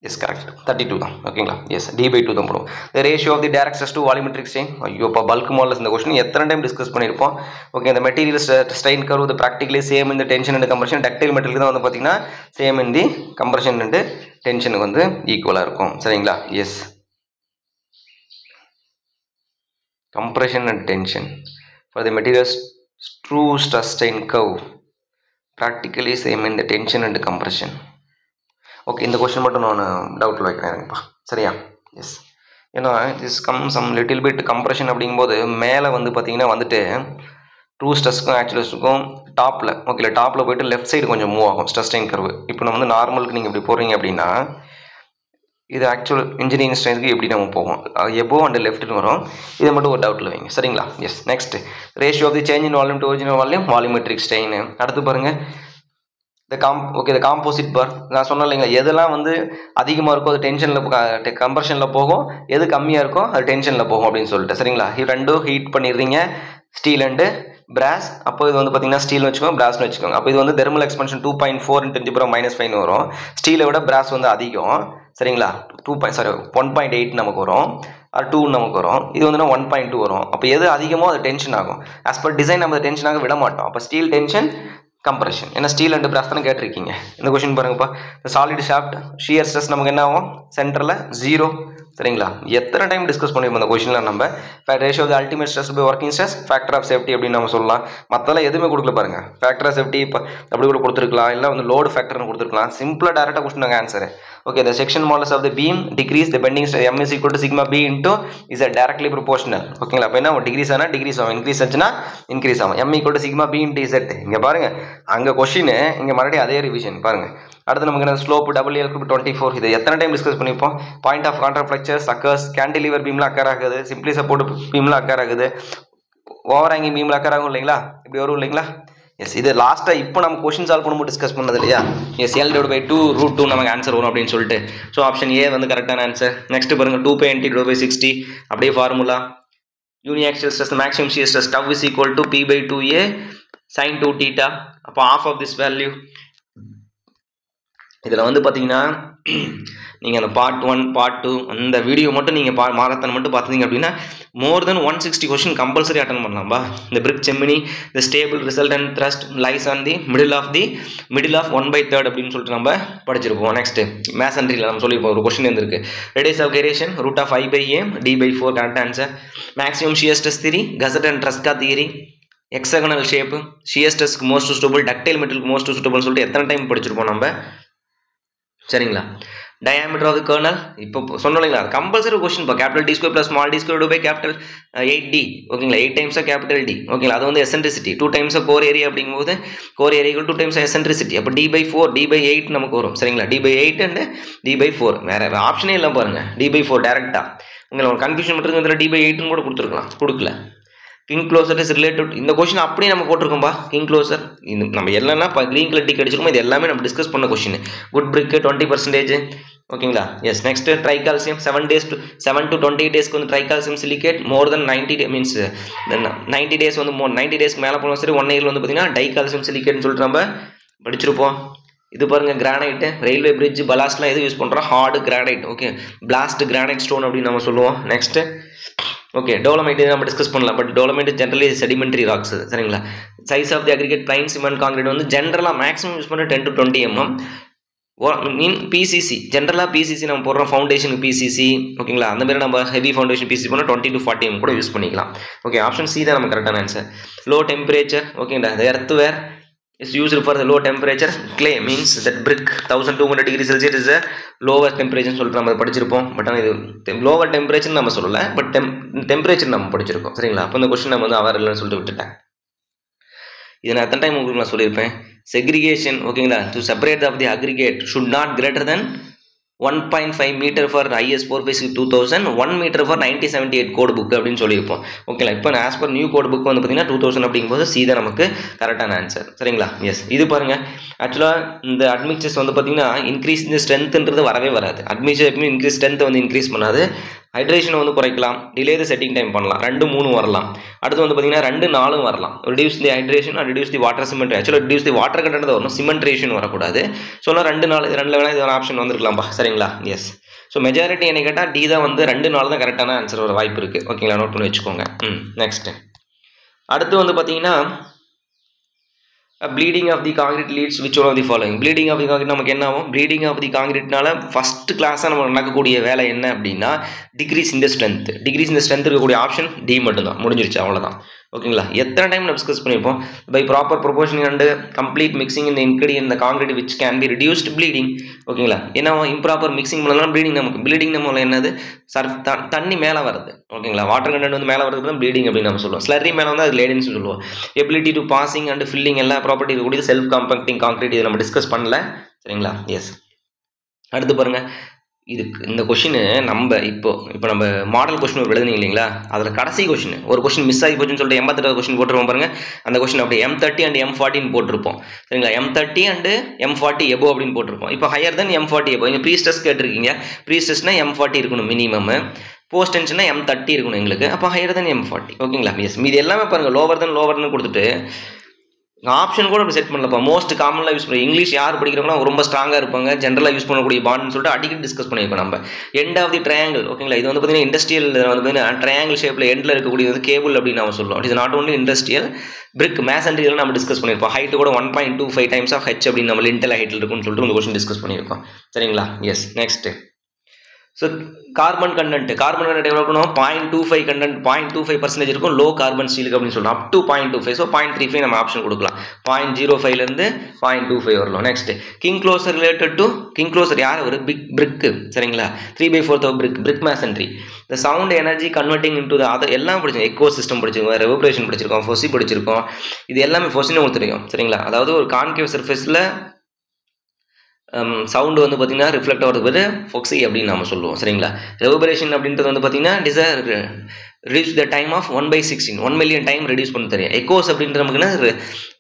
yes correct 32 தான் ஓகேங்களா. எஸ் d/2 தான் போடுவோம். The ratio of the direct stress to volumetric strain. ஐயோ இப்போ பல்க் மாடல்ஸ் இந்த கொஸ்டின் எத்தனை டைம் டிஸ்கஸ் பண்ணியிருப்போம். ஓகே இந்த மெட்டீரியல் ஸ்ட்ரெயின் கர்வ் இது ப்ராக்டிகலி சேம் இந்த tension and compression. Ductile material தான் வந்து பார்த்தீங்கன்னா சேம் இந்த கம்ப்ரஷன் அண்ட் டென்ஷனுக்கு வந்து ஈக்குவலாக இருக்கும் சரிங்களா. Yes compression and tension for the materials true stress strain curve practically same இந்த டென்ஷன் அண்ட் கம்ப்ரஷன். ஓகே இந்த கொஸ்டின் மட்டும் நான் டவுட்டில் வைக்கிறேன்ப்பா சரியா. எஸ் ஏன்னா this some little bit compression அப்படிங்கும்போது மேலே வந்து பார்த்தீங்கன்னா வந்துட்டு ட்ரூ ஸ்ட்ரெஸ்க்கும் ஆக்சுவலிஸ்ட்டுக்கும் டாப்பில் போயிட்டு லெஃப்ட் சைடு கொஞ்சம் மூவ் ஆகும் ஸ்ட்ரெஸ் ஸ்ட்ரெயின் கர்வு. இப்போ நம்ம வந்து நார்மலுக்கு நீங்கள் இப்படி போடுறீங்க அப்படின்னா இது ஆக்சுவல் இன்ஜினியரிங் ஸ்ட்ரெயினுக்கு எப்படி நம்ம போவோம் எபோவ் அண்ட் லெஃப்ட்னு வரும். இதை மட்டும் ஒரு டவுட்டில் வைங்க சரிங்களா. Yes next ratio of the change in volume to original volume volumetric strain. அடுத்து பாருங்கள் இந்த காம்போசிட் பார் நான் சொன்னேன் இல்லைங்களா, எதெல்லாம் வந்து அதிகமாக இருக்கோ அது டென்ஷனில் கம்ப்ரஷனில் போகும், எது கம்மியாக இருக்கோ அது டென்ஷனில் போகும் அப்படின்னு சொல்லிட்டு சரிங்களா. ரெண்டும் ஹீட் பண்ணிடுறீங்க ஸ்டீல் அண்டு பிராஸ். அப்போ இது வந்து பார்த்தீங்கன்னா ஸ்டீல் வச்சுக்கோங்க பிராஸ்னு வச்சுக்கோங்க. அப்போ இது வந்து தெர்மல் எக்ஸ்பென்ஷன் 2.4 × 10⁻⁵ வரும். ஸ்டீலை விட பிராஸ் வந்து அதிகம் சரிங்களா. 1.8 நமக்கு வரும், அது 2 நமக்கு வரும். இது வந்து 1.2 வரும். அப்போ எது அதிகமோ அது டென்ஷன் ஆகும். ஆஸ் பர் டிசைன் நம்ம டென்ஷனாக விட மாட்டோம். அப்போ ஸ்டீல் டென்ஷன் கம்ப்ரெஷன் ஏன்னா ஸ்டீல் அண்ட் பிராஸ் தானே கேட்டிருக்கீங்க. இந்த கொஸ்டின் பாருங்கப்பா. இந்த சாலிட் ஷாஃப்ட் ஷியர் ஸ்ட்ரெஸ் நமக்கு என்ன ஆகும் சென்டரில் 0 சரிங்களா. எத்தனை டைம் டிஸ்கஸ் பண்ணியிருப்போம் இந்த கொஸ்டினில் நம்ம. Ratio of the ultimate stress by working stress factor of safety அப்படின்னு நம்ம சொல்லலாம். மற்றெல்லாம் எதுவுமே கொடுக்கல பாருங்க. ஃபேக்டர் ஆஃப் சேஃப்டி இப்போ அப்படி கூட கொடுத்துருக்கலாம், இல்லை வந்து லோடு ஃபேக்டர்னு கொடுத்துருக்கலாம். சிம்பிளாக டேரெக்டாக கொஸ்டின் நாங்கள் answer. Okay the section modulus of the beam decrease the bending stress m is equal to sigma b into z directly proportional ஓகேங்களா. அப்போ என்ன டிகிரீஸ் ஆனால் டிகிரீஸ் ஆகும், இன்க்ரீஸ் ஆச்சுன்னா இன்க்ரீஸ் ஆகும். m equal to sigma b into z. இங்கே பாருங்க அங்கே கொஸ்டின் இங்கே மறுபடியும் அதே ரிவிஷன் பாருங்க. அடுத்து நமக்கு என்ன ஸ்லோப் WL 24. இது எத்தனை டைம் டிஸ்கஸ் பண்ணிப்போம். Point of contraflexures occurs cantilever பீம்ல அக்கர் ஆகுது, சிம்பிளி சப்போர்ட் பீம்ல அக்கர் ஆகுது, ஓவர் ஹேங்கிங் பீம்ல அக்கர் ஆகும் இல்லைங்களா, இப்படி வரும் இல்லைங்களா. எஸ் இது லாஸ்ட்டாக இப்போ நம்ம கொஸ்டின் சால்வ் பண்ணும்போது டிஸ்கஸ் பண்ணது இல்லையா. எஸ் L/2 நமக்கு ஆன்சர் வரும் அப்படின்னு சொல்லிட்டு. ஸோ ஆப்ஷன் ஏ வந்து கரெக்டான ஆன்சர். நெக்ஸ்ட் பாருங்க 2π/60 அப்படியே formula. Uniaxial stress maximum shear stress τ is equal to P/2A sin 2θ. அப்போ half of this value. இதில் வந்து பார்த்தீங்கன்னா நீங்கள் அந்த பார்ட் 1 பார்ட் 2 அந்த வீடியோ மட்டும் நீங்கள் மாரத்தான் மட்டும் பார்த்தீங்க அப்படின்னா more than 160 question compulsory attend பண்ணலாம்பா. இந்த பிரிக் செமினி the stable resultant thrust lies on the middle of 1/3 அப்படின்னு சொல்லிட்டு நம்ம படிச்சிருப்போம். நெக்ஸ்ட் மேசன்ட்ரியில் நம்ம சொல்லியிருப்போம் ஒரு கொஸ்டின் இருந்திருக்கு. Radius of gyration √5/a d/4 correct answer. Maximum shear stress theory Guest and Tresca theory. Hexagonal shape shear ஸ்ட்ரெஸ்க்கு மோஸ்ட் சூட்டபிள், டக்டைல் மெட்டலுக்கு மோஸ்ட் சூட்டபிள்னு சொல்லிட்டு எத்தனை டைம் படிச்சிருப்போம் நம்ம சரிங்களா. diameter of the kernel இப்போ சொன்னோம் இல்லைங்களா, கம்பல்சரி கொஸ்டின் இப்போ capital D² + small d² by capital 8D ஓகேங்களா. 8 times கேபிட்டல் D ஓகேங்களா. அது வந்து எசென்ட்ரிசிட்டி 2 times கோர் ஏரியா அப்படிங்கும்போது கோர் ஏரியா 2 times எசென்ட்ரிசிட்டி. அப்போ D/4 D/8 நமக்கு வரும் சரிங்களா. D/8 அண்ட் D/4 வேற ஆப்ஷனே இல்லை பாருங்க. D/4 டேரெக்டாக உங்களுக்கு கன்ஃபியூஷன் மட்டும் இதில் D/8 கூட கொடுக்கல. கிங் க்ளோசர் இஸ் ரிலேட்டட் இந்த கொஸ்டின் அப்படியே நம்ம போட்டிருக்கோம்பா. கிங் க்ளோசர் இது நம்ம எல்லாம் இப்போ க்ரீன் கலர் டிக் அடிச்சிருக்கோம். இது எல்லாமே நம்ம டிஸ்கஸ் பண்ண கொஸ்டின். குட் பிரிக் 20% ஓகேங்களா. எஸ் நெக்ஸ்ட் ட்ரைகால்சியம் 7 to 20 டேஸ்க்கு வந்து ட்ரைகால்சியம் சிலிகேட் மோர் தென் 90 மீன்ஸ் 90 டேஸ் வந்து 90 டேஸ்க்கு மேலே போனாலும் சரி 1 இயரில் வந்து பார்த்தீங்கன்னா டைகால்சியம் சிலிகேட்னு சொல்லிட்டு நம்ம படிச்சிருப்போம். இது பாருங்க கிரானைட்டு ரயில்வே பிரிட்ஜ் பலாஸ்ட்லாம் எது யூஸ் பண்ணுறோம் hard granite okay blast granite stone அப்படின்னு நம்ம சொல்லுவோம். நெக்ஸ்ட் ஓகே டோலமைட் நம்ம டிஸ்கஸ் பண்ணலாம். But dolomite generally sedimentary rocks சரிங்களா. Size of the aggregate plain cement concrete வந்து ஜென்ரலாக மேக்ஸிமம் யூஸ் பண்ண 10 to 20 mm. இன் பிசிசி ஜென்ரலாக பிசிசி நம்ம போடுறோம் ஃபவுண்டேஷனுக்கு பிசிசி ஓகேங்களா அந்த மாதிரி நம்ம ஹெவி ஃபவுண்டேஷன் பிசிசி போனால் 20 to 40 mm கூட யூஸ் பண்ணிக்கலாம் ஓகே ஆப்ஷன் சி தான் நம்ம கரெக்டான ஆன்சர் லோ டெம்பரேச்சர் ஓகேங்களா the earthware is used for the low temperature clay means that brick 1200 degree Celsius is a lower temperature சொல்லிட்டு நம்ம படிச்சிருப்போம் பட் ஆனால் இது லோவர் டெம்பரேச்சர் நம்ம சொல்லலை பட் டெம்பரேச்சர் நம்ம படிச்சிருக்கோம் சரிங்களா அப்போ இந்த கொஸ்டின் நம்ம வந்து அவர் இல்லைன்னு சொல்லிட்டு விட்டுட்டேன் இதை நான் எத்தனை டைம் உங்களுக்கு நான் சொல்லியிருப்பேன் segregation ஓகேங்களா to separate of the aggregate should not greater than 1.5 meter for IS 456 2000 1 meter for 1978 code book அப்படின்னு சொல்லியிருப்போம் ஓகேங்களா இப்போ as per new code book வந்து பார்த்தீங்கன்னா 2000 அப்படிங்கும்போது சி தான் நமக்கு கரெக்டான ஆன்சர் சரிங்களா எஸ் இது பாருங்க ஆக்சுவலாக இந்த அட்மிக்சர்ஸ் வந்து பார்த்தீங்கன்னா இன்க்ரீஸ் இந்த ஸ்ட்ரென்த்ன்றது வரவே வராது அட்மிக்சர் எப்பவுமே இன்க்ரீஸ் ஸ்ட்ரென்த்தை வந்து இன்க்ரீஸ் பண்ணாது ஹைட்ரேஷனை வந்து குறைக்கலாம் டிலே த செட்டிங் டைம் பண்ணலாம் 2-3 வரலாம் அடுத்து வந்து பார்த்தீங்கன்னா 2-4 வரலாம் reduce the hydration and reduce the water cement ஆக்சுவலாக ரெடியூஸ் தி வாட்டர் கண்டென்ட் வரணும் சிமெண்ட் ரேஷன் வரக்கூடாது ஸோ 2-4 2 வேணால் இது ஒரு ஆப்ஷன் வந்துருக்கலாம்ப்பா சரிங்களா எஸ் ஸோ மெஜாரிட்டி என்ன கேட்டால் டி தான் வந்து 2-4 தான் கரெக்டான ஆன்சர் வர வாய்ப்பு இருக்குது ஓகேங்களா நோட் பண்ணி வச்சுக்கோங்க நெக்ஸ்ட் அடுத்து வந்து பார்த்தீங்கன்னா bleeding of the concrete leads which one of the following bleeding of the concrete நமக்கு என்ன ஆகும் bleeding of the concreteனால ஃபர்ஸ்ட் கிளாஸாக நம்ம நடக்கக்கூடிய வேலை என்ன அப்படின்னா டிக்ரீஸ் இந்த ஸ்ட்ரென்த் இருக்கக்கூடிய ஆப்ஷன் டி மட்டும்தான் முடிஞ்சிருச்சு அவ்வளோதான் ஓகேங்களா எத்தனை டைம் நம்ம டிஸ்கஸ் பண்ணியிருப்போம் by proper proportioning and complete mixing இந்த இன்க்ரீடியன்ட் இந்த concrete which can be reduced bleeding ஓகேங்களா ஏன்னா இம்ப்ராப்பர் மிக்சிங் பண்ணலாம் ப்ளீடிங் நமக்கு ப்ளீடிங் நம்ம என்னது தண்ணி மேலே வருது ஓகேங்களா வாட்டர் கண்டென்ட் வந்து மேலே வரது தான் ப்ளீடிங் அப்படின்னு நம்ம சொல்லுவோம் ஸ்லர்ரி மேலே வந்து அது லேடின்னு சொல்லுவோம் ability to passing and filling எல்லா ப்ராப்பர்ட்டி இருக்கக்கூடிய செல்ஃப் காம்பேக்டிங் காங்கிரீட் இதை நம்ம டிஸ்கஸ் பண்ணல சரிங்களா எஸ் அடுத்து பாருங்க இதுக்கு இந்த கொஷின் நம்ம இப்போ நம்ம மாடல் கொஸ்டின் ஒரு எழுதுனீங்க இல்லைங்களா அதில் கடைசி கொஸ்டின் ஒரு கொஸ்டின் மிஸ் ஆகி போச்சுன்னு சொல்லிட்டு 88 கொஸ்டின் போட்டுருவோம் பாருங்க அந்த கொஸ்டின் அப்படியே M30 and M40 போட்டிருப்போம் சரிங்களா M30 and M40 எபோ அப்படின்னு போட்டிருப்போம் இப்போ ஹையர் தென் M40 எபோ இங்கே ப்ரீஸ்டஸ் கேட்டிருக்கீங்க ப்ரீஸ்டஸ்னா M40 இருக்கணும் மினிமம் போஸ்ட் டென்ஷனா M30 இருக்கணும் எங்களுக்கு அப்போ ஹையர் தென் M40 ஓகேங்களா எஸ் மீது எல்லாமே பாருங்கள் லோவர்னு கொடுத்துட்டு ஆப்ஷன் கூட அப்படி செட் பண்ணலப்பா மோஸ்ட் காமனாக யூஸ் பண்ணி இங்கிலீஷ் யார் படிக்கிறவங்கன்னா ரொம்ப ஸ்ட்ராங்காக இருப்பாங்க ஜென்ரலாக யூஸ் பண்ணக்கூடிய பாண்ட்னு சொல்லிட்டு அடிக்கடி டிஸ்கஸ் பண்ணியிருக்கோம் நம்ம எண்ட் ஆஃப் தி ட்ரையாங்கிள் ஓகேங்களா இது வந்து பார்த்தீங்கன்னா இண்டஸ்ட்ரியல் வந்து பார்த்தீங்கன்னா ட்ரையாங்கிள் ஷேப்பில் எண்டில் இருக்கக்கூடிய வந்து கேபிள் அப்படின்னு நம்ம சொல்லுவோம் it is not only industrial brick மேசன்ட்ரியல் நம்ம டிஸ்கஸ் பண்ணியிருப்போம் ஹைட்டு கூட 1.25 டைம்ஸ் ஆஃப் ஹெச் அப்படின்னு நம்ம லிண்டல் ஹைட்டில் இருக்குன்னு சொல்லிட்டு இந்த கொஸ்டின் டிஸ்கஸ் பண்ணியிருக்கோம் சரிங்களா yes next so carbon content எவ்வளோ இருக்கணும் 0.25 கண்டென்ட் 0.25% இருக்கும் லோ கார்பன் ஸ்டீலுக்கு அப்படின்னு சொல்லலாம் அப் டு 0.25 ஸோ 0.35 நம்ம ஆப்ஷன் கொடுக்கலாம் 0.05லேருந்து 0.25 வரலாம் next king closer related to king closer யார் ஒரு பிரிக்கு சரிங்களா 3/4 பிரிக் மேசன்ட்ரி இந்த சவுண்ட் எனர்ஜி கன்வெர்ட்டிங் இன்டு அதை எல்லாம் படிச்சிருக்கோம் எக்கோ சிஸ்டம் படிச்சிருக்கோம் ரெவபரேஷன் படிச்சிருக்கோம் ஃபொசி படிச்சிருக்கோம் இது எல்லாமே ஃபொசின்னு உங்களுக்கு தெரியும் சரிங்களா அதாவது ஒரு கான்கேவ் சர்ஃபேஸில் சவுண்டு வந்து பார்த்தீங்கன்னா ரிஃப்ளெக்ட் ஆகிறது பேர் ஃபொக்ஸி அப்படின்னு நம்ம சொல்லுவோம் சரிங்களா ரெவபரேஷன் அப்படின்றது வந்து பார்த்தீங்கன்னா reduce the time of 1/16 1 million time reduce பண்ண தெரியும் எக்கோஸ் அப்படின்ற நமக்குன்னா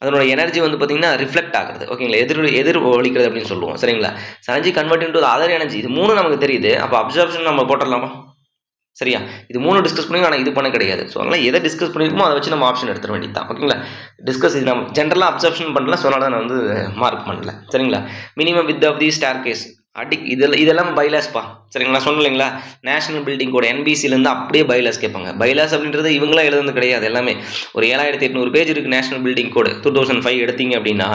அதனோட எனர்ஜி வந்து பார்த்தீங்கன்னா ரிஃப்ளெக்ட் ஆகுது ஓகேங்களா எதிர் ஒழிக்கிறது அப்படின்னு சொல்லுவோம் சரிங்களா energy convert into other energy இது 3 நமக்கு தெரியுது அப்போ அப்சர்ப்ஷன் நம்ம போட்டுடலாமா சரியா இது 3 டிஸ்கஸ் பண்ணி ஆனால் இது பண்ண கிடையாது ஸோ அதனால் எதை டிஸ்கஸ் பண்ணியிருக்கோமோ அதை வச்சு நம்ம ஆப்ஷன் எடுத்துட வேண்டியது தான் ஓகேங்களா டிஸ்கஸ் இது நம்ம ஜென்ரலாக அப்சர்ப்ஷன் பண்ணல ஸோ அதனால் நான் வந்து மார்க் பண்ணல சரிங்களா minimum width of the staircase இதெல்லாம் பைலாஸ்ப்பா சரிங்களா சொன்னேன் இல்லைங்களா நேஷனல் பில்டிங் கோட் NBCலேருந்து அப்படியே பைலாஸ் கேட்பாங்க பைலாஸ் அப்படின்றது இவங்களாம் எழுதுறது கிடையாது எல்லாமே ஒரு 7800 பேஜ் இருக்குது நேஷனல் பில்டிங் கோடு 2005 எடுத்தீங்க அப்படின்னா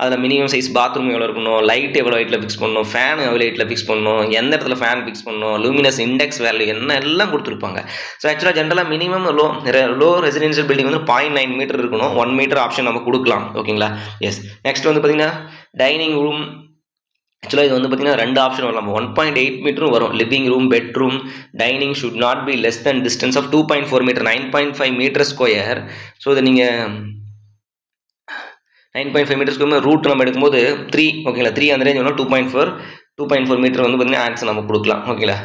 அதில் மினிமம் சைஸ் பாத்ரூம் எவ்வளோ இருக்கணும் லைட் எவ்வளோ ஹைட்டில் ஃபிக்ஸ் பண்ணணும் ஃபேன் எவ்வளோ ஹைட்டில் ஃபிக்ஸ் பண்ணணும் எந்த இடத்துல ஃபேன் ஃபிக்ஸ் பண்ணணும் லூமினஸ் இண்டெக்ஸ் வேல்யூ என்ன எல்லாம் கொடுத்துருப்பாங்க ஸோ ஆக்சுவலாக ஜென்ரலாக மினிமம் லோ ரெசிடென்ஷியல் பில்டிங் வந்து 0.9 மீட்டர் இருக்கணும் 1 மீட்டர் ஆப்ஷன் நம்ம கொடுக்கலாம் ஓகேங்களா எஸ் நெக்ஸ்ட் வந்து பார்த்தீங்கன்னா டைனிங் ரூம் ஆக்சுவலாக இது வந்து பார்த்தீங்கன்னா 2 ஆப்ஷன் வரலாம் 1.8 மீட்டரும் வரும் living room bedroom dining should not be less than distance of 2.4 metre 9.5 metre square so இதை நீங்கள் 9.5 மீட்டர் ஸ்கொயர் ரூட் நம்ம எடுக்கும்போது 3 ஓகேங்களா 3 அந்த ரேஞ்ச் வேணும் 2.4 மீட்டர் வந்து பார்த்தீங்கன்னா ஆன்சர் நம்ம கொடுக்கலாம் ஓகேங்களா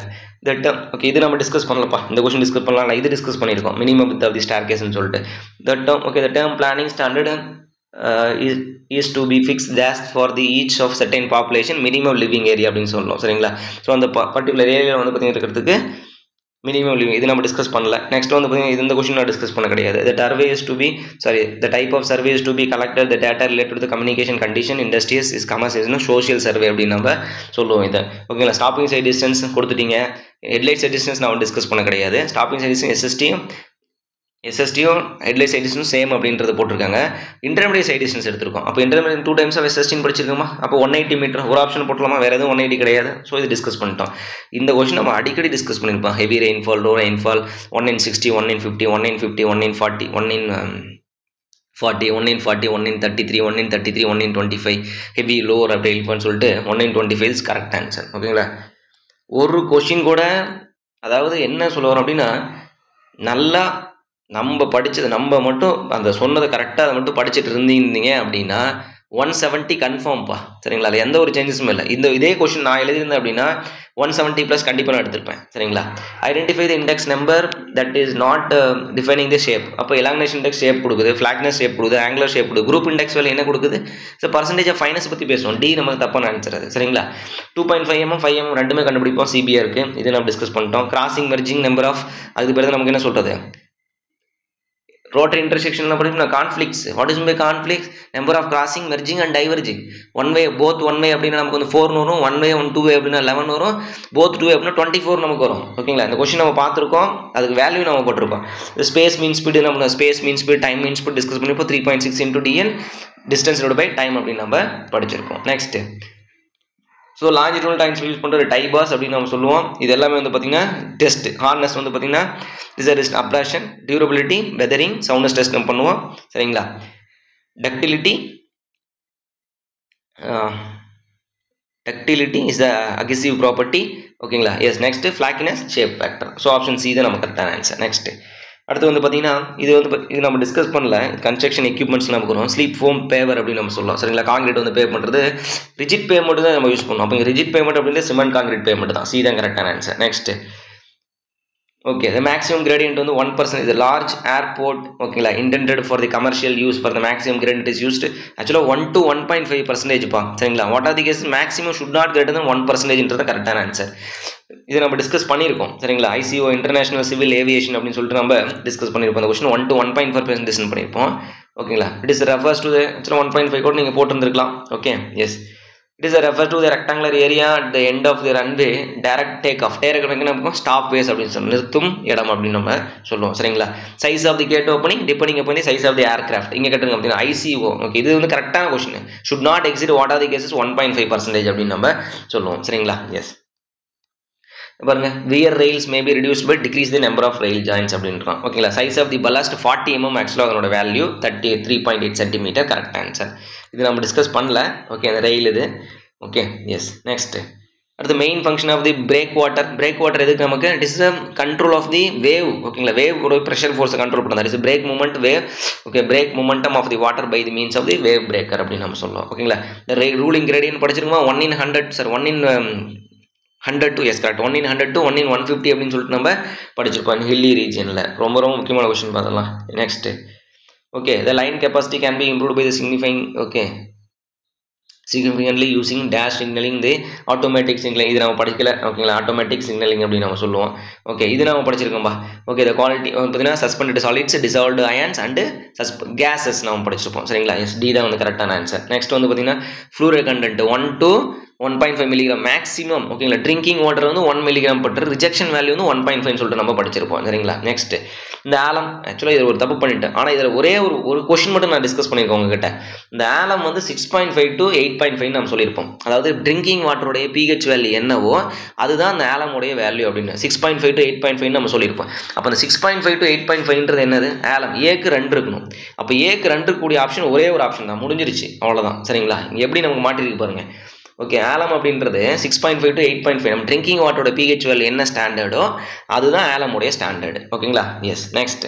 தட் ஓகே இது நம்ம டிஸ்கஸ் பண்ணலப்பா இந்த கொஸ்டின் டிஸ்கஸ் பண்ணலாம் இது டிஸ்கஸ் பண்ணியிருக்கோம் மினிமம் வித் ஆஃப் தி ஸ்டார் கேஸ்ன்னு சொல்லிட்டு that okay the term planning standard is to be fixed just for the each of certain population minimum living area அப்படின்னு சொல்லலாம் சரிங்களா ஸோ அந்த பர்டிகுலர் ஏரியாவில் வந்து பார்த்தீங்கன்னா இருக்கிறதுக்கு மினிமம் லிவிங் இது நம்ம டிஸ்கஸ் பண்ணல நெக்ஸ்ட் வந்து பார்த்தீங்கன்னா இந்த கொஸ்டின் நான் டிஸ்கஸ் பண்ண கிடையாது the survey is to be the type of survey is to be collected the data related to the communication condition industries is commercial social survey அப்படின்னு நம்ம சொல்லுவோம் இதை ஓகேங்களா ஸ்டாப்பிங் சைட் டிஸ்டன்ஸ் கொடுத்துட்டீங்க ஹெட்லைட் சைட் டிஸ்டன்ஸ் நான் discuss பண்ண கிடையாது stopping sight distance SST எஸ்எஸ்டியும் ஹெட்லைட் சைட் டிஸ்டன்ஸ் சேம் அப்படின்றது போட்டிருக்காங்க. இன்டர்மீடியட் சைட் டிஸ்டன்ஸ் எடுத்திருக்கோம். அப்போ இன்டர்மீடியட் 2 டைம்ஸ் ஆஃப் எஸ்எஸ்டின்னு படிச்சிருக்கோமா? அப்போ 180 மீட்டர் ஒரு ஆப்ஷன் போட்டலாமா? வேறு எதுவும் 180 கிடையாது. ஸோ இது டிஸ்கஸ் பண்ணிட்டோம். இந்த கொஸ்டின் நம்ம அடிக்கடி டிஸ்கஸ் பண்ணியிருப்போம். Heavy rainfall, low rainfall, 1 in 60, 1 in 50, 1 in 50, 1 in 40, 1 in 40, 1 in 40, 1 in 33, 1 in 33, 1 in 25, heavy low ரெயின்ஃபால்னு சொல்லிட்டு 1 in 25 இஸ் கரெக்ட் ஆன்சர். ஓகேங்களா? ஒரு கொஷின் கூட, அதாவது என்ன சொல்ல வரோம் அப்படின்னா, நல்லா நம்ம படித்தது நம்ம மட்டும் அந்த சொன்னதை கரெக்டாக அதை மட்டும் படிச்சுட்டு இருந்தீங்க அப்படின்னா 170 கன்ஃபார்ம்ப்பா. சரிங்களா? அது எந்த ஒரு சேஞ்சஸும் இல்லை. இதே கொஷின் நான் எழுதியிருந்தேன் அப்படின்னா 170 ப்ளஸ் கண்டிப்பாக நான் எடுத்திருப்பேன். சரிங்களா? Identify the index number that is not defining the shape. அப்போ எலாங்கினேஷன் இண்டெக்ஸ் ஷேப் கொடுக்குது, ஃப்ளாக்னஸ் ஷேப் கொடுக்குது, ஆங்குலர் ஷேப் கொடுக்குது. குரூப் இண்டெக்ஸ் வேலை என்ன கொடுக்குது? ஸோ பர்சன்டேஜ் ஆஃப் ஃபைனஸ் பற்றி பேசுவோம். டி நமக்கு தப்பான ஆன்சர் அது. சரிங்களா? 2.5 mm 5 mm ரெண்டுமே கண்டுபிடிப்போம். சிபிஆர் இருக்குது, இது நம்ம டிஸ்கஸ் பண்ணிட்டோம். கிராசிங் மெர்ஜிங் நம்பர் ஆஃப், அதுக்கு பிறகு நமக்கு என்ன சொல்கிறது? ரோட்டரி இன்டர்செக்ஷன்ல படிப்போம். Conflicts, what is by conflicts? Number of crossing, merging and diverging. One way, both one way அப்படின்னா நமக்கு வந்து 4 வரும். ஒன் வே 2 வே அப்படின்னா 11 வரும். போத் 2 வே அப்படின்னா 24 நமக்கு வரும். ஓகேங்களா? இந்த கொஸ்டின் நம்ம பார்த்துருக்கோம், அதுக்கு வேல்யூ நம்ம போட்டிருக்கோம். ஸ்பேஸ் மீன் ஸ்பீடு, நம்ம space mean speed, time mean speed discuss பண்ணிப்போம். 3.6 into dn distance divide by time அப்படின்னு நம்ம படிச்சிருக்கோம். Next, so longitudinal times use பண்ணுற டைபாஸ் அப்படின்னு நம்ம சொல்லுவோம். இது எல்லாமே வந்து பார்த்தீங்கன்னா டெஸ்ட். ஹார்னஸ் வந்து பார்த்தீங்கன்னா reservation, abrasion, durability, weathering, soundness test நம்ம பண்ணுவோம். சரிங்களா? Ductility is the adhesive property. ஓகேங்களா? Yes. Next, flakiness, shape factor. So option C தான் நம்ம கரெக்டான ஆன்சர். நெக்ஸ்ட், அடுத்து வந்து பார்த்தீங்கன்னா இது நம்ம டிஸ்கஸ் பண்ணல. கன்ஸ்ட்ரக்ஷன் எக்யூப்மெண்ட்ஸ் நமக்கு வரும். ஸ்லீப் ஃபோம் பேவர் அப்படின்னு நம்ம சொல்லலாம். சரிங்களா? காங்கிரீட் வந்து பே பண்ணுறது ரிஜிட் பேமெண்ட் தான் நம்ம யூஸ் பண்ணுவோம். அப்போ ரிஜிட் பேமெண்ட் அப்படின்றது சிமெண்ட் காங்கிரீட் பேமெண்ட் தான். சி தான் கரெக்டான answer. Next, okay, the maximum gradient வந்து 1% is a large airport. ஓகேங்களா? intended for the commercial use. For the maximum gradient is used actually 1 to 1.5% பா. சரிங்களா? what are the cases maximum should not greater than 1% ன்றது கரெக்டான answer. இது நம்ம discuss பண்ணியிருக்கோம். சரிங்களா? ஐசிஓ, இன்டர்நேஷனல் சிவில் ஏவியேஷன் அப்படின்னு சொல்லிட்டு நம்ம டிஸ்கஸ் பண்ணியிருப்போம். அந்த கொஸ்டின் 1 to 1.5% பண்ணியிருப்போம். ஓகேங்களா? இட் இஸ் ரெஃபர்ஸ் டு ஆக்சுவலாக 1.5 கூட நீங்கள் போட்டுருந்துருக்கலாம். Okay, yes. It is a refer to the rectangular area at the end of the runway. Direct take off. Direct நமக்கு ஸ்டாப் வேஸ் அப்படின்னு சொல்லணும், நிறுத்தும் இடம் அப்படின்னு நம்ம சொல்லுவோம். சரிங்களா? Size of the gate opening depending அப்போ சைஸ் ஆஃப் தி ஏர்கிராஃப்ட். இங்கே கேட்டுருங்க அப்படின்னா ஐசிஓ. ஓகே, இது வந்து கரெக்டான question. Should not exceed what are the cases 1.5% அப்படின்னு நம்ம சொல்லுவோம். சரிங்களா? எஸ். பாருங்க, wear rails may be reduced by decrease the number of rail joints அப்படின்றான். ஓகேங்களா? Size of the ballast 40 mm ஆக்சுவலாக அதனோட வேல்யூ 33.8 cm. Correct answer. இது நம்ம டிஸ்கஸ் பண்ணல. ஓகே, அந்த ரெயில் இது. Okay, yes. நெக்ஸ்ட், அடுத்து main function of the breakwater. Breakwater எதுக்கு நமக்கு? It is control of the wave. ஓகேங்களா? வேவ் ஒரு ப்ரெஷர் ஃபோர்ஸை கண்ட்ரோல் பண்ணுறது. It is break moment wave. Okay, break momentum of the water by the means of the wave breaker அப்படின்னு நம்ம சொல்லுவோம். ஓகேங்களா? ரூலிங் கிரேடியன்ட் படிச்சிருக்கோமா? 1 in 100 sir 1 in 100 to, yes correct, 1 in 100 to 1 in 150 அப்படின்னு சொல்லிட்டு நம்ம படிச்சிருப்போம் ஹில்லி ரீஜனில். ரொம்ப ரொம்ப முக்கியமான கொஸ்டின் பார்த்தலாம். Next, okay, the line capacity can be improved by the significantly using dash signaling, the automatic signaling. இது நம்ம படிக்கல. ஓகேங்களா? ஆட்டோமேட்டிக் சிக்னலிங் அப்படின்னு நம்ம சொல்லுவோம். ஓகே, இது நம்ம படிச்சிருக்கோம்பா. ஓகே, த குவாலிட்டி பார்த்தீங்கன்னா suspended solids, dissolved ions and gases நம்ம படிச்சிருப்போம். சரிங்களா? எஸ், டி தான் வந்து கரெக்டான ஆன்சர். நெக்ஸ்ட் வந்து பார்த்தீங்கன்னா fluoride content 1 to 1.5 mg maximum. ஓகேங்களா? ட்ரிங்கிங் வாட்டர் வந்து 1 mg பட்டு ரிஜெக்ஷன் வேல்யூ வந்து 1.5 சொல்லிட்டு நம்ம படிச்சிருப்போம். சரிங்களா? நெக்ஸ்ட், இந்த ஆலம் ஆக்சுவலாக இது ஒரு தப்பு பண்ணிட்டேன். ஆனால் இதில் ஒரே ஒரு கொஸ்டின் மட்டும் நான் டிஸ்கஸ் பண்ணியிருக்கேன் உங்ககிட்ட. இந்த ஆலம் வந்து 6.5 to 8.5 நம்ம சொல்லியிருப்போம். அதாவது ட்ரிங்கிங் வாட்டருடைய pH வேல்யூ என்னவோ அதுதான் அந்த ஆலமுடைய வேல்யூ அப்படின்னு 6.5 to 8.5 நம்ம சொல்லியிருப்போம். அப்போ அந்த 6.5 to 8.5ன்றது என்னது? ஆலம். ஏக்கு 2 இருக்கணும். அப்போ ஏக்கு 2 இருக்கக்கூடிய ஆப்ஷன் ஒரே ஒரு ஆப்ஷன் தான், முடிஞ்சிருச்சு, அவ்வளோதான். சரிங்களா? இங்கே எப்படி நமக்கு மாட்டிருக்கு பாருங்க. ஓகே, ஆலம் அப்படின்றது 6.5 to 8.5. நம்ம ட்ரிங்கிங் வாட்டரோட pH வேல்யூ என்ன ஸ்டாண்டர்டோ அதுதான் ஆலமுடைய ஸ்டாண்டர்டு. ஓகேங்களா? எஸ். நெக்ஸ்ட்,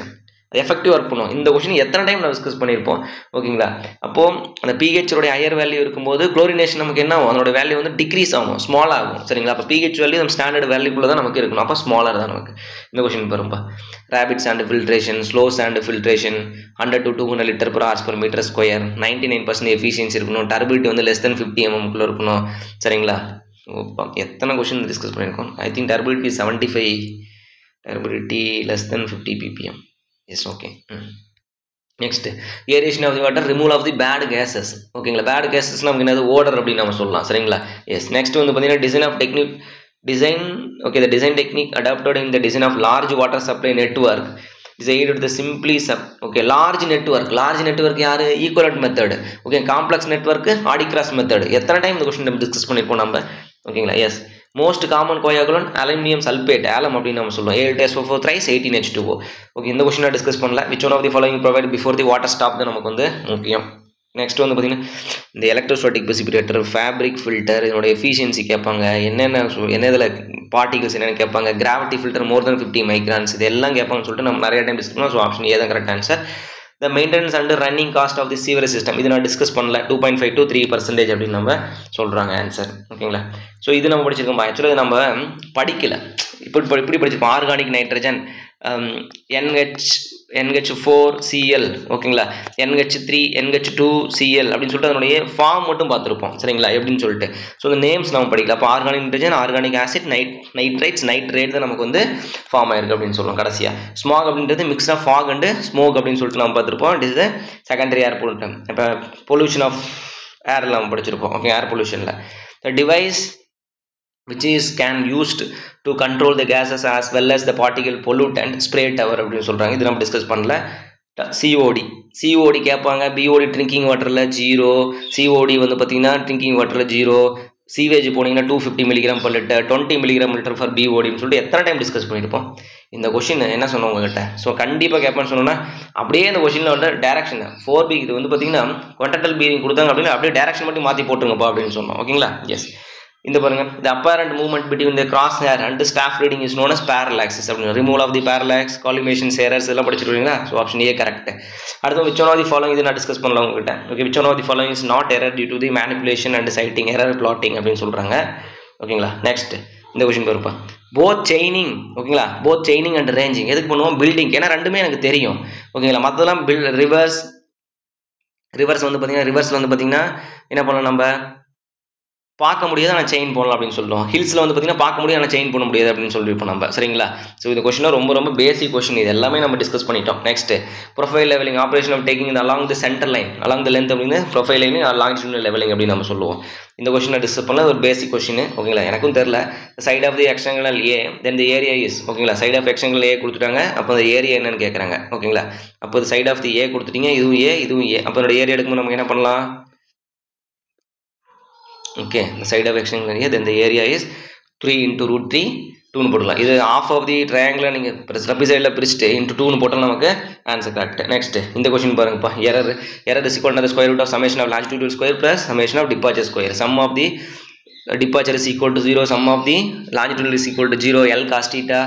எஃபெக்டிவ் ஒர்க் பண்ணுவோம். இந்த கொஸ்டின் எத்தனை டைம் நம்ம டிஸ்கஸ் பண்ணியிருப்போம். ஓகேங்களா? அப்போது அந்த pH ஹையர் வேல்யூ இருக்கும்போது குளோரினேஷன் நமக்கு என்ன ஆகும்? அதோட வேல்யூ வந்து டிக்ரீஸ் ஆகும், ஸ்மால் ஆகும். சரிங்களா? அப்போ pH வேல்யூ நம்ம ஸ்டாண்டர்ட் வேல்யூக்குள்ள தான் நமக்கு இருக்கணும். அப்போ ஸ்மாலர் தான் நமக்கு. இந்த கொஸ்டின் பாருப்பா. Rapid sand filtration, slow sand filtration 100 to 200 L/m², 99% efficiency இருக்கணும். டர்பிலிட்டி வந்து less than 50 mm இருக்கணும். சரிங்களா? எத்தனை கொஸ்டின் டிஸ்கஸ் பண்ணியிருக்கோம். I think turbidity 75, turbidity less than 50 ppm. Yes. Okay. Next, aeration of the water, removal of the bad gases. ஓகேங்களா? Bad gases நமக்கு என்னது? ஓடர் அப்படின்னு நம்ம சொல்லலாம். சரிங்களா? எஸ். நெக்ஸ்ட் வந்து பார்த்தீங்கன்னா design. Okay, the design technique adapted in the design of large water supply network. Is aided with simply okay large network யார் equivalent method okay complex network Hardy Cross method எத்தனை time இந்த question நம்ம discuss பண்ணியிருப்போம் நம்ம ஓகேங்களா yes most common coagulant aluminium sulphate alum அப்படின்னு நம்ம சொல்லுவோம் 8SO4 thrice 18H2O ஓகே இந்த கொஸ்டினை டிஸ்கஸ் பண்ணல which one of the following provide before the water stop தான் நமக்கு வந்து முக்கியம் நெக்ஸ்ட் வந்து பார்த்தீங்கன்னா இந்த எலக்ட்ரோஸ்டாட்டிக் ப்ரெசிபிடேட்டர் ஃபேப்ரிக் ஃபில்டர் இதனோட எஃபிஷியன்சி கேட்பாங்க என்ன இதில் பார்ட்டிகல்ஸ் என்னென்னு கேட்பாங்க gravity filter more than 50 microns இது எல்லாம் கேட்பாங்கன்னு சொல்லிட்டு நம்ம நிறைய டைம் டிஸ்கஸ் பண்ணோம் ஸோ ஆப்ஷன் ஏ தான் correct answer the maintenance and running cost of the sewer system இது நான் டிஸ்கஸ் பண்ணல 2.5 to 3% அப்படின்னு நம்ம சொல்கிறாங்க ஆன்சர் ஓகேங்களா ஸோ இது நம்ம படிச்சிருக்கோம் ஆக்சுவலாக நம்ம படிக்கல இப்படி படிச்சிருப்போம் ஆர்கானிக் நைட்ரஜன் NH4Cl ஓகேங்களா NH3 NH2Cl அப்படின்னு சொல்லிட்டு அதனுடைய ஃபார்ம் மட்டும் பார்த்துருப்போம் சரிங்களா எப்படின்னு சொல்லிட்டு ஸோ இந்த நேம்ஸ் நம்ம படிக்கல அப்போ organic nitrogen organic acid nitrites nitrate தான் நமக்கு வந்து ஃபார்ம் ஆயிருக்கு அப்படின்னு சொல்லுவோம் கடைசியாக ஸ்மாக் அப்படின்றது mix of fog and smoke அப்படின்னு சொல்லிட்டு நம்ம பார்த்துருப்போம் it is the secondary air pollution இப்போ பொல்யூஷன் ஆஃப் ஏரில் நம்ம படிச்சிருப்போம் ஓகே ஏர் பொல்யூஷனில் the device which is can used to control the gases as well as the particle pollutant spray tower அப்படின்னு சொல்கிறாங்க இது நம்ம டிஸ்கஸ் பண்ணல COD கேட்பாங்க BOD ட்ரிங்கிங் வாட்டரில் 0 COD வந்து பார்த்தீங்கன்னா ட்ரிங்கிங் வாட்டரில் 0 சீவேஜ் போனீங்கன்னா 250 mg/L 20 mg/L ஃபார் BODன்னு சொல்லிட்டு எத்தனை டைம் டிஸ்கஸ் பண்ணியிருப்போம் இந்த கொஷின் என்ன சொன்னோம் உங்ககிட்ட ஸோ கண்டிப்பாக கேட்பேன்னு சொன்னோன்னா அப்படியே இந்த கொஷினில் வந்து டேரக்ஷன் 4B இது வந்து பார்த்தீங்கன்னா குவான்டல் பீரிங் கொடுத்தாங்க அப்படின்னா அப்படியே டேரக்ஷன் மட்டும் மாற்றி போட்டுருங்கப்பா அப்படின்னு சொன்னோம் ஓகேங்களா எஸ் இந்த பாருங்க the apparent movement between the crosshair and the staff reading is known as parallaxes அப்படின்னு removal of the parallax collimations errors எல்லாம் படிச்சிருக்கீங்களா ஸோ ஆப்ஷன் ஏ கரெக்ட் அடுத்து which one of the following இது நான் டிஸ்கஸ் பண்ணலாம் உங்ககிட்ட okay which one of the following is not error due to the manipulation and citing error plotting அப்படின்னு சொல்கிறாங்க ஓகேங்களா நெக்ஸ்ட் இந்த கொஸ்டின் பாருப்பா போத் செயினிங் ஓகேங்களா போத் செயினிங் அண்ட் ரேஞ்சிங் எதுக்கு பண்ணுவோம் பில்டிங் ஏன்னா ரெண்டுமே எனக்கு தெரியும் ஓகேங்களா மற்றதெல்லாம் ரிவர்ஸ் வந்து பார்த்தீங்கன்னா என்ன பண்ணலாம் நம்ம பார்க்க முடியாது ஆனால் செயின் போடலாம் அப்படின்னு சொல்லுவோம் ஹில்ஸில் வந்து பார்த்தீங்கன்னா பார்க்க முடியாது ஆனால் செயின் பண்ண முடியாது அப்படின்னு சொல்லியிருப்போம் நம்ம சரிங்களா ஸோ இந்த கொஸ்டின் ரொம்ப பேசிக் கொஸ்டின் இது எல்லாமே நம்ம டிஸ்கஸ் பண்ணிட்டோம் next profile levelling operation of taking along the centre line along the length அப்படின்னு ப்ரொஃபைல் லைனிங் லாங்கிடியூடினல் லெவலிங் அப்படின்னு நம்ம சொல்லுவோம் இந்த கொஸ்டினை டிஸ்கஸ் பண்ண ஒரு பேசிக் கொஸ்டின் ஓகேங்களா எனக்கும் தெரியல சைட் ஆஃப் தி எக்ஸ்ட்ராங்கல் a then the area is ஓகேங்களா சைட் ஆஃப் எக்ஸ்ட்ராங்கல் ஏ கொடுத்துட்டாங்க அப்போ அந்த ஏரியா என்னன்னு கேட்குறாங்க ஓகேங்களா அப்போ சைட் ஆஃப் தி ஏ கொடுத்துட்டீங்க இதுவும் ஏ அப்போ அதோட ஏரியா எடுக்கும்போது நம்ம என்ன பண்ணலாம் okay the side of extended area then the area is 3 into root 3 2 னு போடலாம் இது half of the triangle நீங்க trapezoidல பிரிச்சிட்டு into 2 னு போட்டா நமக்கு ஆன்சர் கரெக்ட் நெக்ஸ்ட் இந்த क्वेश्चन பாருங்கப்பா error is equal to the square root of summation of longitudinal square plus summation of departure square sum of the departure is equal to 0 sum of the longitudinal is equal to 0 L cos theta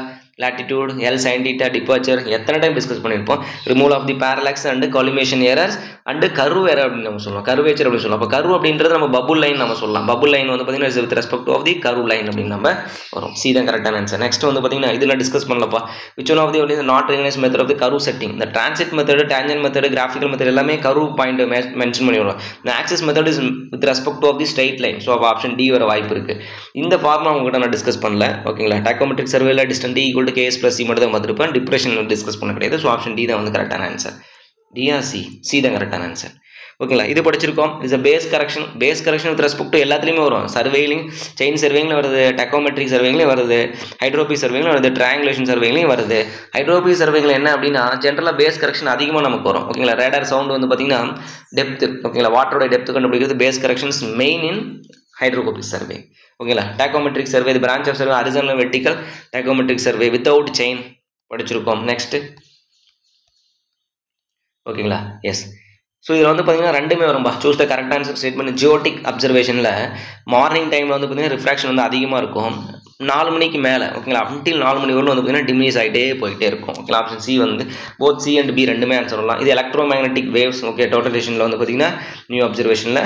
latitude L sin theta departure எத்தனை time discuss பண்ணியிருப்போம் removal of the parallax and collimation errors and curve error அப்படின்னு நம்ம சொல்லலாம் curvature அப்படின்னு சொல்லலாம் அப்போ curve அப்படின்றது நம்ம பபுள் லைன் நம்ம சொல்லலாம் பபுள் லைன் வந்து பார்த்தீங்கன்னா with respect of the curve line அப்படின்னு நம்ம வரும் சி தான் கரெக்டான ஆன்சர் நெக்ஸ்ட் வந்து பார்த்தீங்கன்னா இதெல்லாம் டிஸ்கஸ் பண்ணலப்பா which one of the not recognise method of the curve setting இந்த transit method tangent method graphical method எல்லாமே கர்வ் பாயிண்ட் மென்ஷன் பண்ணி வரும் இந்த axis method is with respect of the straight line so அப்போ option D வர வாய்ப்பு இருக்கு இந்த ஃபார்முலா உங்ககிட்ட நான் டிஸ்கஸ் பண்ணல ஓகேங்களா டைக்கோமெட்ரிக் சர்வேல distant equal to KS plus C மட்டும் வந்துருப்பேன் டிப்ரெஷன் டிஸ்கஸ் பண்ண கிடையாது ஸோ ஆப்ஷன் டி தான் வந்து கரெக்டான ஆன்சர் டிஆர் சி தான் கரெக்டான ஆன்சர் ஓகேங்களா இது படிச்சிருக்கோம் is a base correction with respect to எல்லாத்துலேயுமே வரும் சர்வேலிங் செயின் சர்வேலிங் வருது டெக்கோமெட்ரிக் சர்வேலையும் வருது ஹைட்ரோபி சர்வேலையும் வருது ட்ரையாங்குலேஷன் சர்வேலையும் வருது ஹைட்ரோபி சர்வேல என்ன அப்படின்னா ஜென்ரலாக பேஸ் கரெக்ஷன் அதிகமாக நமக்கு வரும் ஓகேங்களா ரேடார் சவுண்ட் வந்து பார்த்தீங்கன்னா டெப்த் ஓகேங்களா வாட்டரோட டெப்த் கண்டுபிடிக்கிறது base corrections main in hydrographic survey ஓகேங்களா டேக்கோமெட்ரிக் சர்வே இது branch of survey horizontal vertical tacheometric survey without chain படிச்சிருக்கோம் நெக்ஸ்ட் ஓகேங்களா எஸ் ஸோ இதில் வந்து பார்த்தீங்கன்னா ரெண்டுமே வரும்பா choose the correct answer statement geodetic அப்சர்வேஷனில் மார்னிங் டைமில் வந்து பார்த்தீங்கன்னா ரிஃப்ராக்ஷன் வந்து அதிகமாக இருக்கும் 4 மணிக்கு மேலே ஓகேங்களா அன்டில் 4 மணி வரலும் வந்து பார்த்தீங்கன்னா டிமினிஸ் ஆகிட்டே போயிட்டே இருக்கும் ஓகேங்களா ஆப்ஷன் சி வந்து போத் சி அண்ட் பி ரெண்டுமே ஆன்சர் வரலாம் இது எலக்ட்ரோ மேக்னெட்டிக் வேவ்ஸ் ஓகே டோட்டலேஷனில் வந்து பார்த்தீங்கன்னா நியூ அப்சர்வேஷனில்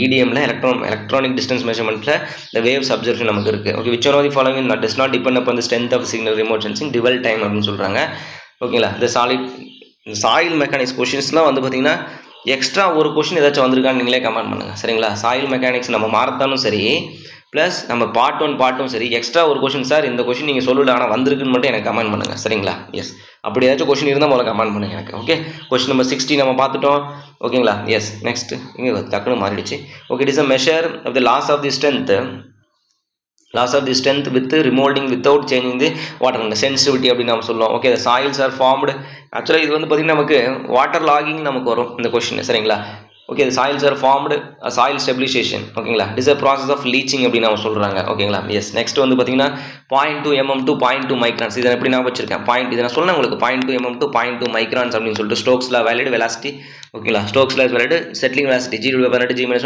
இடிஎம்ல எலக்ட்ரானிக் டிஸ்டன்ஸ் மெஷர்மெண்ட்டில் இந்த வேவ்ஸ் அப்சர்வேஷன் நமக்கு இருக்குது okay which one of the following does not depend upon the strength of signal remote sensing dwell time அப்படின்னு சொல்கிறாங்க ஓகேங்களா இந்த சாயில் மெக்கானிக்ஸ் கொஷின்ஸ்லாம் வந்து பார்த்தீங்கன்னா எக்ஸ்ட்ரா ஒரு கொஷின் ஏதாச்சும் வந்திருக்கான்னு நீங்களே கமெண்ட் பண்ணுங்கள் சரிங்களா சாயில் மெக்கானிக்ஸ் நம்ம மாரத்தானும் சரி ப்ளஸ் நம்ம பார்ட்டும் சரி எக்ஸ்ட்ரா ஒரு கொஷின் சார் இந்த கொஷின் நீங்கள் சொல்லல ஆனால் வந்திருக்குன்னு மட்டும் எனக்கு கமெண்ட் பண்ணுங்கள் சரிங்களா எஸ் அப்படி ஏதாச்சும் கொஷின் இருந்தால் முதல்ல கமெண்ட் பண்ணுங்கள் எனக்கு ஓகே கொஷின் நம்பர் 60 நம்ம பார்த்துட்டோம் ஓகேங்களா எஸ் நெக்ஸ்ட் இங்கே டக்குன்னு மாறிடுச்சு okay it is a measure of the loss of the strength loss of the strength with remoulding without changing the water sensitivity அப்படின்னு நம்ம சொல்லுவோம். Okay, the soils are formed. ஆக்சுவலாக இது வந்து பார்த்திங்கன்னா நமக்கு வாட்டர் லாகிங் நமக்கு வரும் இந்த கொஸ்டின், சரிங்களா. Okay, the soils are formed soil stabilization. ஓகேங்களா, it is a process of leaching அப்படின்னு நம்ம சொல்கிறாங்க. ஓகேங்களா, எஸ். நெக்ஸ்ட் வந்து பார்த்தீங்கன்னா 0.2 mm to 0.2 microns. இதை எப்படி நான் வச்சிருக்கேன் பாயிண்ட், இதை நான் சொன்னேன் உங்களுக்கு 0.2 mm to 0.2 microns அப்படின்னு சொல்லிட்டு ஸ்டோக்ஸ்ல வேலிட் வெலாசிட்டி. ஓகேங்களா, ஸ்டோக்ஸ்ல valid settling velocity G/G - 1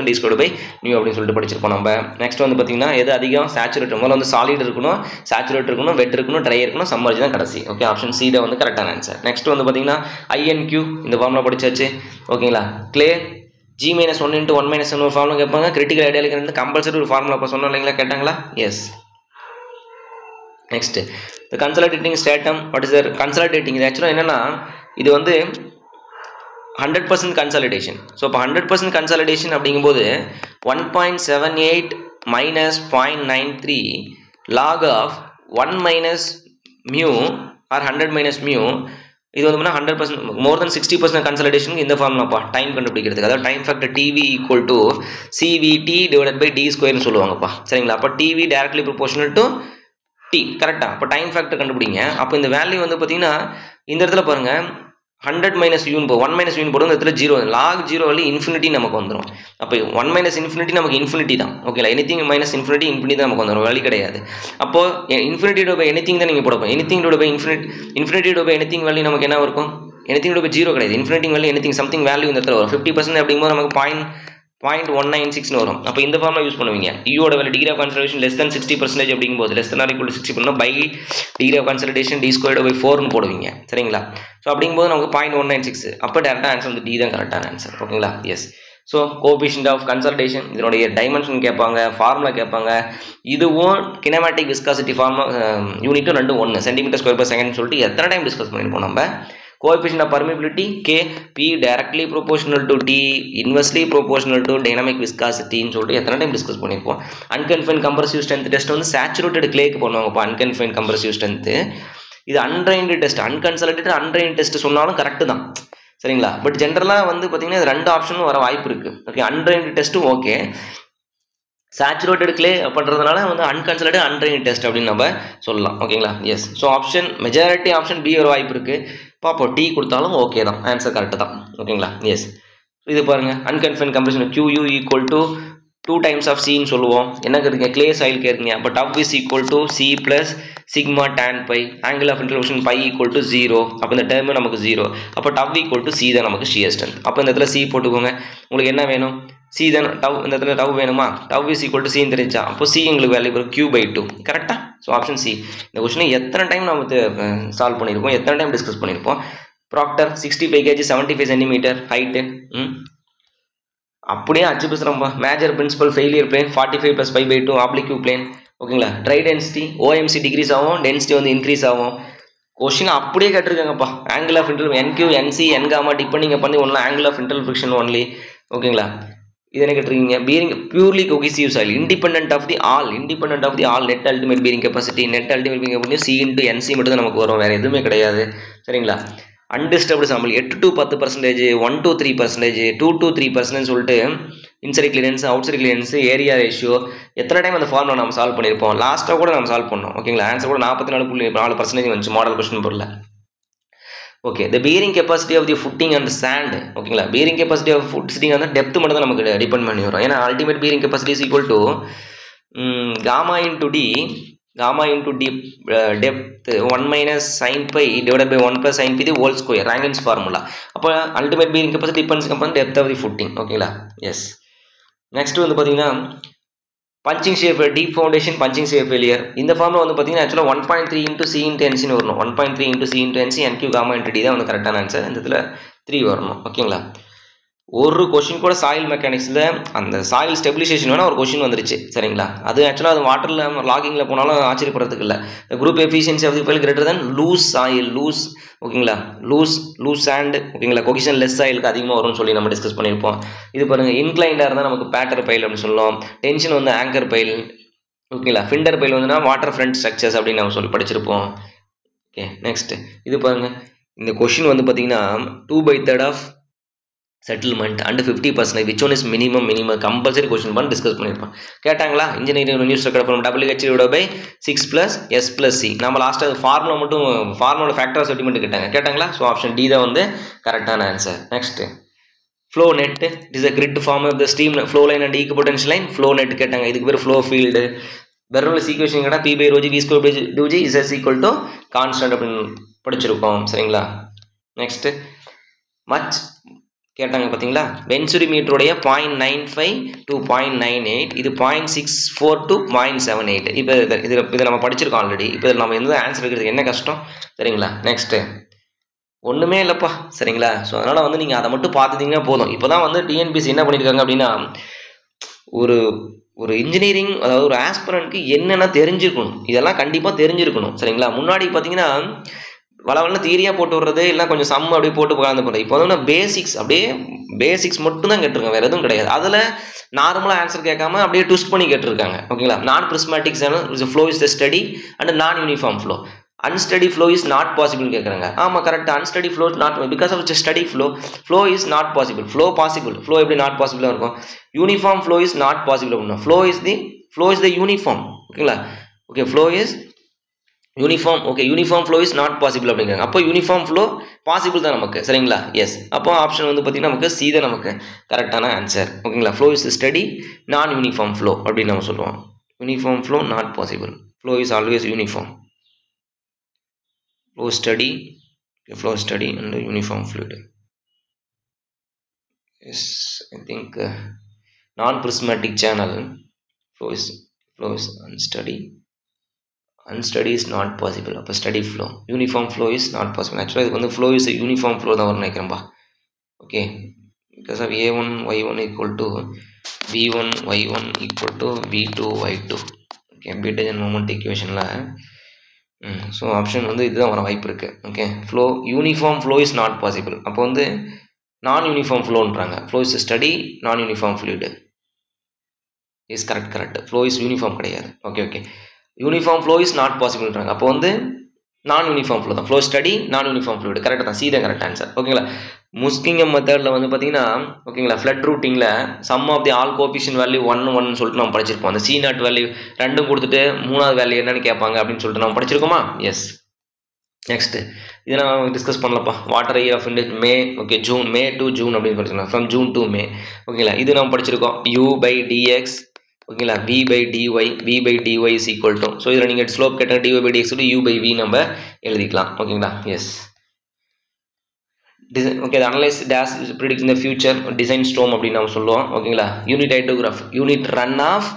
d² அப்படின்னு சொல்லிட்டு படிச்சிருப்போம் நம்ம. நெக்ஸ்ட் வந்து பார்த்தீங்கன்னா எது அதிகம் சேச்சுரேட், முதல்ல வந்து சாலிட் இருக்கணும், சேச்சுரேட் இருக்கணும், வெட் இருக்கணும், ட்ரை இருக்கணும், சம்மர்ஜ் தான் கடைசி. ஓகே, ஆப்ஷன் சி தான் வந்து கரெக்டான ஆன்சர். நெக்ஸ்ட் வந்து பார்த்தீங்கன்னா INQ இந்த ஃபார்முலா படிச்சாச்சு. ஓகேங்களா, கிளே G-1 × 1 - ஒரு ஃபார்முலா கேட்பாங்க. கிரிட்டிக்கல் ஐடியாலுக்கு வந்து கம்பல்சரி ஒரு ஃபார்முலா இப்போ சொன்னோம் இல்லைங்களா, கேட்டாங்களா? எஸ். நெக்ஸ்ட் இந்த consolidating stratum, what is the consolidating? இது ஆக்சுவலாக என்னன்னா இது வந்து 100% கன்சாலிடேஷன். ஸோ இப்போ 100% கன்சாலிடேஷன் அப்படிங்கும்போது 1.78 - 0.93 log of 1 - mu or 100 - mu. இது வந்து 100% மோர் தென் 60% கன்சாலிடேஷனுக்கு இந்த ஃபார்முலாப்பா டைம் கண்டுபிடிக்கிறதுக்கு. அதாவது டைம் ஃபேக்டர் TV = CVT/D² சொல்லுவாங்கப்பா, சரிங்களா. அப்போ TV directly proportional to T, கரெக்டாக. அப்போ டைம் ஃபேக்டர் கண்டுபிடிங்க. அப்போ இந்த வேல்யூ வந்து பார்த்தீங்கன்னா இந்த இடத்துல பாருங்க 100 - u போ 1 - u போடும், இந்த இடத்துல 0 log 0 வழி இன்ஃபினிட்டி நமக்கு வந்துடும். அப்போ 1 - இன்ஃபினிட்டி நமக்கு இன்ஃபினிட்டி தான். ஓகேங்களா, எனிதிங் மைனஸ் இன்ஃபினிட்டி இன்ஃபினிட்டி தான் நமக்கு வந்துடும், வழி கிடையாது. அப்போ இன்ஃபினிட்டி பை எனிதிங் தான் நீங்கள் போடப்போம். Anything by infinity by anything value நமக்கு என்ன இருக்கும்? எனிதிங் பை 0 கிடையாது, infinity value anything something value இந்த இடத்துல வரும். 50% அப்படிங்கும்போது நமக்கு 0.196 வரும். அப்போ இந்த ஃபார்முலா யூஸ் பண்ணுவீங்க. யூவோட value degree of consultation less than 60% அப்படிங்கும்போது less than or equal to 60 பண்ணால் by degree of consultation D²/4 போடுவீங்க, சரிங்களா. ஸோ அப்படிங்கும்போது நமக்கு 0.196. அப்போ டேரக்டாக ஆன்சர் வந்து D தான் கரெக்டான ஆன்சர். ஓகேங்களா, yes. So coefficient of consolidation, இதனுடைய டைமென்ஷன் கேட்பாங்க, ஃபார்முலா கேட்பாங்க. இதுவும் கினமேட்டிக் விஸ்காசிட்டி ஃபார்முலா யூனிட்டும் 2 cm²/s சொல்லிட்டு எத்தனை டைம் டிஸ்கஸ் பண்ணியிருப்போம் நம்ம. Coefficient of permeability K, P directly proportional to T, inversely proportional to dynamic viscosity ன்னு சொல்லிட்டு எத்தனை டைம் டிஸ்கஸ் பண்ணியிருப்போம். Unconfined compressive strength டெஸ்ட் வந்து சேச்சுரேட்டட் கிளேக்கு பண்ணுவாங்க. இப்போ unconfined compressive strength இது அன்ட்ரைன்டு டெஸ்ட், அன்கன்சல்டேட்டட் அன்ட்ரைன்டு டெஸ்ட் சொன்னாலும் கரெக்டு தான், சரிங்களா. பட் ஜென்ரலாக வந்து பார்த்தீங்கன்னா இது 2 ஆப்ஷனும் வர வாய்ப்பு இருக்குது. ஓகே, அன்ட்ரைன்டு டெஸ்ட்டும் ஓகே, சேச்சுரேட்டட் கிளே பண்ணுறதுனால வந்து அன்கன்சல்டேட் அன்ட்ரைன்டு டெஸ்ட் அப்படின்னு நம்ம சொல்லலாம். ஓகேங்களா, yes. So option majority option B வர வாய்ப்பு இருக்குது. பாப்போம், T கொடுத்தாலும் ஓகே தான், ஆன்சர் கரெக்டு தான். ஓகேங்களா, எஸ். இது பாருங்கள், அன்கன்ஃபைன்ட் compression QU = 2 times of C ன்னு சொல்லுவோம். என்ன கேட்குங்க? கிளே சாயில் கேட்குங்க. அப்போ tau is equal to C + sigma tan π, angle of intervention π = 0. அப்போ இந்த டேர்ம் நமக்கு 0. அப்போ டவ் = C தான் நமக்கு ஷியர் ஸ்ட்ரென்த். அப்போ இந்த இடத்துல C போட்டுக்கோங்க. உங்களுக்கு என்ன வேணும்? C தான் டவ். இந்த இடத்துல டவ் வேணுமா? Tau is equal to C தெரிஞ்சா அப்போ C எங்களுக்கு வேல்யூ வரும் Q/2, கரெக்டாக. So option C. இந்த கொஸ்டினை எத்தனை டைம் நம்ம சால்வ் பண்ணியிருப்போம், எத்தனை டைம் டிஸ்கஸ் பண்ணியிருப்போம். Proctor 65 kg 75 cm height. அப்படியே அச்சு பேசுகிறோம்ப்பா. Major principal failure plane 45 + π/2 oblique plane. ஓகேங்களா, ட்ரை டென்சிட்டி OMC டிகிரீஸ் ஆகும், டென்சிட்டி வந்து இன்க்ரீஸ் ஆகும். கொஸ்டின் அப்படியே கேட்டிருக்காங்கப்பா. Angle of interval NQ NC N Γ tip நீங்கள் பண்ணி ஒன்றும் angle of interval friction only. ஓகேங்களா, இது என்ன கேட்டிருக்கீங்க? Bearing purely cohesive soil independent of the all net ultimate bearing capacity C × NC மட்டும் தான் நமக்கு வரும், வேறு எதுவுமே கிடையாது, சரிங்களா. Undisturbed sample 8 to 10%, 1 to 3%, 2 to 3% சொல்லிட்டு inside clearance, outside clearance, area ratio எத்தனை டைம் அந்த ஃபார்முலா நம்ம சால்வ் பண்ணியிருப்போம். லாஸ்ட்டாக கூட நம்ம சால்வ் பண்ணோம். ஓகேங்களா, ஆன்சர் கூட 44.4% வந்துச்சு மாடல் கொஸ்டின் பொருள். Okay, the bearing capacity of the footing and sand. ஓகேங்களா, பீரிங் கெப்பாசிட்டி ஆஃப் ஃபுட்டிங் வந்து டெப்த் மட்டும் தான் நமக்கு டிபெண்ட் பண்ணி வரும். ஏன்னா ultimate bearing capacity is equal to Γ into depth 1 - sin π / 1 + sin π whole square, Rankins formula. அப்போ ultimate bearing capacity depends upon depth of the footing. ஓகேங்களா, எஸ். நெக்ஸ்ட் வந்து பார்த்தீங்கன்னா punching shape deep foundation punching shape failure. இந்த ஃபார்மில் வந்து பார்த்தீங்கன்னா ஆக்சுவலாக 1.3 × C × NC வரணும். 1.3 × C × NC NQ Γ × D தான் வந்து கரெக்டான ஆன்சர். இந்த இடத்துல 3 வரணும். ஓகேங்களா, ஒரு கொஷின் கூட சாயில் மெக்கானிக்ஸில் அந்த சாயில் ஸ்டெபிலைசேஷன் வேணால் ஒரு கொஷின் வந்துருச்சு, சரிங்களா. அது ஆக்சுவலாக அது வாட்டரில் லாகிங்கில் போனாலும் ஆச்சரியப்படுறதுக்கு இல்லை. Group efficiency of the pile greater than loose soil, ஓகேங்களா, லூஸ் சாண்ட். ஓகேங்களா, கொகிஷன் லெஸ் சாயிலுக்கு அதிகமாக வரும்னு சொல்லி நம்ம டிஸ்கஸ் பண்ணியிருப்போம். இது பாருங்கள், இன்க்ளைண்டாக இருந்தால் நமக்கு பேட்டர் பைல் அப்படின்னு சொல்லுவோம். டென்ஷன் வந்து ஆங்கர் பைல். ஓகேங்களா, ஃபிண்டர் பைல் வந்துன்னா வாட்டர் ஃப்ரண்ட் ஸ்ட்ரக்சர்ஸ் அப்படின்னு நம்ம சொல்லி படிச்சிருப்போம். ஓகே, நெக்ஸ்ட் இது பாருங்கள், இந்த கொஷின் வந்து பார்த்தீங்கன்னா 2/3 of settlement and 50% which one is minimum compulsory question பண்ணி டிஸ்கஸ் பண்ணியிருப்போம். கேட்டாங்களா? Engineering news record from WH/6+S+C. நம்ம லாஸ்ட்டாக ஃபார்முலா மட்டும் ஃபார்முலா ஃபேக்டர் செட்டில்மெண்ட் கேட்டாங்களா? ஸோ ஆப்ஷன் டி தான் வந்து கரெக்டான answer. Next flow net is a grid form of the stream flow line and equipotential line. Flow net கேட்டாங்க. இதுக்கு பேர் ஃப்ளோ ஃபீல்டு. பெர்னோலிஸ் ஈக்குவேஷன் கேட்டால் P/ρg V²/2g is equal to constant அப்படின்னு படிச்சிருக்கோம். சரிங்களா? நெக்ஸ்ட் மச் கேட்டாங்க பார்த்தீங்களா? வென்சுரி மீட்டருடைய 0.95 to 0.98, இது 0.64 to 0.78. இப்போ இதை நம்ம படிச்சிருக்கோம் ஆல்ரெடி. இப்போ இதில் நம்ம எந்த ஆன்சர் இருக்கிறது என்ன கஷ்டம்? சரிங்களா? நெக்ஸ்ட்டு ஒன்றுமே இல்லைப்பா. சரிங்களா? ஸோ அதனால் வந்து நீங்கள் அதை மட்டும் பார்த்துட்டிங்கன்னா போதும். இப்போ தான் வந்து டிஎன்பிசி என்ன பண்ணியிருக்காங்க அப்படின்னா, ஒரு இன்ஜினியரிங் அதாவது ஒரு ஆஸ்பிரண்ட்க்கு என்னென்ன தெரிஞ்சிருக்கணும், இதெல்லாம் கண்டிப்பாக தெரிஞ்சிருக்கணும். சரிங்களா? முன்னாடி பார்த்தீங்கன்னா வளவளன்னு தியரியாக போட்டு விடுறது, இல்லை கொஞ்சம் சம் அப்படியே போட்டு கலந்து போடுறது. இப்போ வந்து பேசிக்ஸ் மட்டும் தான் கேட்டிருக்காங்க, வேறு எதுவும் கிடையாது. அதில் நார்மலாக ஆன்சர் கேட்காம அப்படியே ட்விஸ்ட் பண்ணி கேட்டிருக்காங்க. ஓகேங்களா? Non prismatic flow is the steady and non uniform flow. Unsteady flow is not possible கேட்குறாங்க. ஆமாம், correct. Unsteady flow not because of steady flow is not possible. Flow possible, flow எப்படி not பாசிபிளாக இருக்கும்? Uniform flow is not possible அப்படின்னா flow is the uniform. ஓகேங்களா? Okay, flow is uniform. Okay, uniform flow is not possible அப்படிங்கிறாங்க. அப்போ uniform flow possible தான் நமக்கு. சரிங்களா? எஸ். அப்போ ஆப்ஷன் வந்து பார்த்தீங்கன்னா நமக்கு சி தான் நமக்கு கரெக்டான ஆன்சர். ஓகேங்களா? Flow is steady non uniform flow அப்படின்னு நம்ம சொல்லுவோம். Uniform flow not possible. Flow is always uniform. Flow study and uniform fluid. Yes, I think non-prismatic channel flow is unsteady. Unsteady is not possible. அப்போ steady flow. Uniform flow is not possible. Actually இது வந்து flow is a uniform flow தான் வரும் நினைக்கிறேன்பா. Okay, because of A1 Y1 equal to V1 Y1 equal to V2 Y2. Okay, Beaton and moment equationல so option வந்து இதுதான் வர வாய்ப்பு இருக்குது. Okay, uniform flow is not possible. அப்போ வந்து நான் யூனிஃபார்ம் ஃப்ளோன்றாங்க. Flow is steady non uniform fluid is correct. Flow is uniform கிடையாது. Okay, uniform flow is not பாசிபிள்ன்றாங்க. அப்போ வந்து நான் யூனிஃபார்ம் ஃப்ளோ தான். Flow steady non uniform fluid கரெக்டாக தான். சி தான் கரெக்ட் ஆன்சர். ஓகேங்களா? முஸ்கிங்கம் மெத்தடில் வந்து பார்த்தீங்கன்னா ஓகேங்களா, ஃப்ளட் ரூட்டிங்கில் sum of the all coefficient value 1 சொல்லிட்டு நம்ம படிச்சிருப்போம். அந்த C0 வேல்யூ ரெண்டும் கொடுத்துட்டு மூணாவது வேல்யூ என்னன்னு கேட்பாங்க அப்படின்னு சொல்லிட்டு நம்ம படிச்சிருக்கோமா? எஸ். நெக்ஸ்ட் இதை நம்ம டிஸ்கஸ் பண்ணலப்பா. Water year of Indus May. Okay, May to June அப்படின்னு படிச்சிருக்கோம். From June to May. ஓகேங்களா? இது நம்ம படிச்சிருக்கோம். U/dx. ஓகேங்களா? V/dy is equal to. So இதில் நீங்கள் ஸ்லோப் கேட்டால் dy/dx U/v நம்ம எழுதிக்கலாம். ஓகேங்களா? Yes. Okay, analyse dash predict இந்த ஃபியூச்சர் டிசைன் ஸ்டோம் அப்படின்னு நம்ம சொல்லுவோம். ஓகேங்களா? Unit hydrograph unit runoff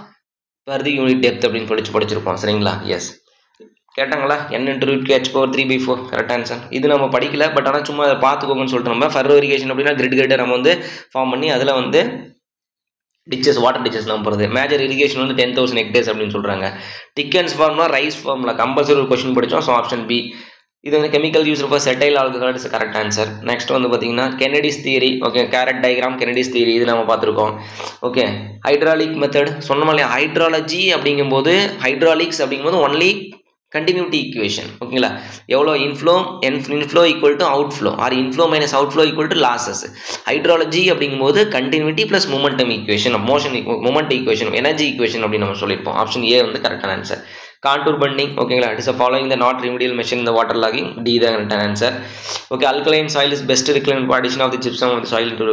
per the unit depth அப்படின்னு படிச்சிருப்போம். சரிங்களா? எஸ். கேட்டாங்களா? n×h⁴ correct answer. இது நம்ம படிக்கல, பட் ஆனால் சும்மா அதை பார்த்துக்கோங்கன்னு சொல்லிட்டு நம்ம ஃபர்ரோ இரிகேஷன் அப்படின்னா கிரிட் நம்ம வந்து ஃபார்ம் பண்ணி அதில் வந்து டிச்சஸ் வாட்டர் டிச்சஸ் நம்ம போகிறது. மேஜர் இரிகேஷன் வந்து 10,000 ஹெக்டேர்ஸ் அப்படின்னு சொல்கிறாங்க. டிக்கன்ஸ் ஃபார்ம்னா ரைஸ் ஃபார்ம்ல கம்பல்சரி ஒரு கொஸ்டின் படித்தோம். So option B. இது வந்து chemical use for cetyl alcohol is correct answer. Next வந்து பார்த்தீங்கன்னா Kennedy's theory. Okay, Garret diagram Kennedy's theory இது நம்ம பார்த்துருக்கோம். ஓகே, ஹைட்ராலிக் மெத்தட் சொன்னோம் இல்லையா? ஹைட்ராலஜி அப்படிங்கும்போது ஒன்லி கண்டினியூட்டி ஈக்குவேஷன். ஓகேங்களா? எவ்வளோ inflow equal to outflow or inflow minus outflow equal to losses. Hydrology அப்படிங்கும்போது continuity plus momentum equation, moment equation, energy equation அப்படின்னு நம்ம சொல்லியிருப்போம். ஆப்ஷன் ஏ வந்து கரெக்டான ஆன்சர். Contour bunding. ஓகேங்களா? It is following the not remedial machine இந்த waterlogging. D தான் கரெக்டான answer. Okay, alkaline soil is best reclaimed addition of the gypsum of the soil to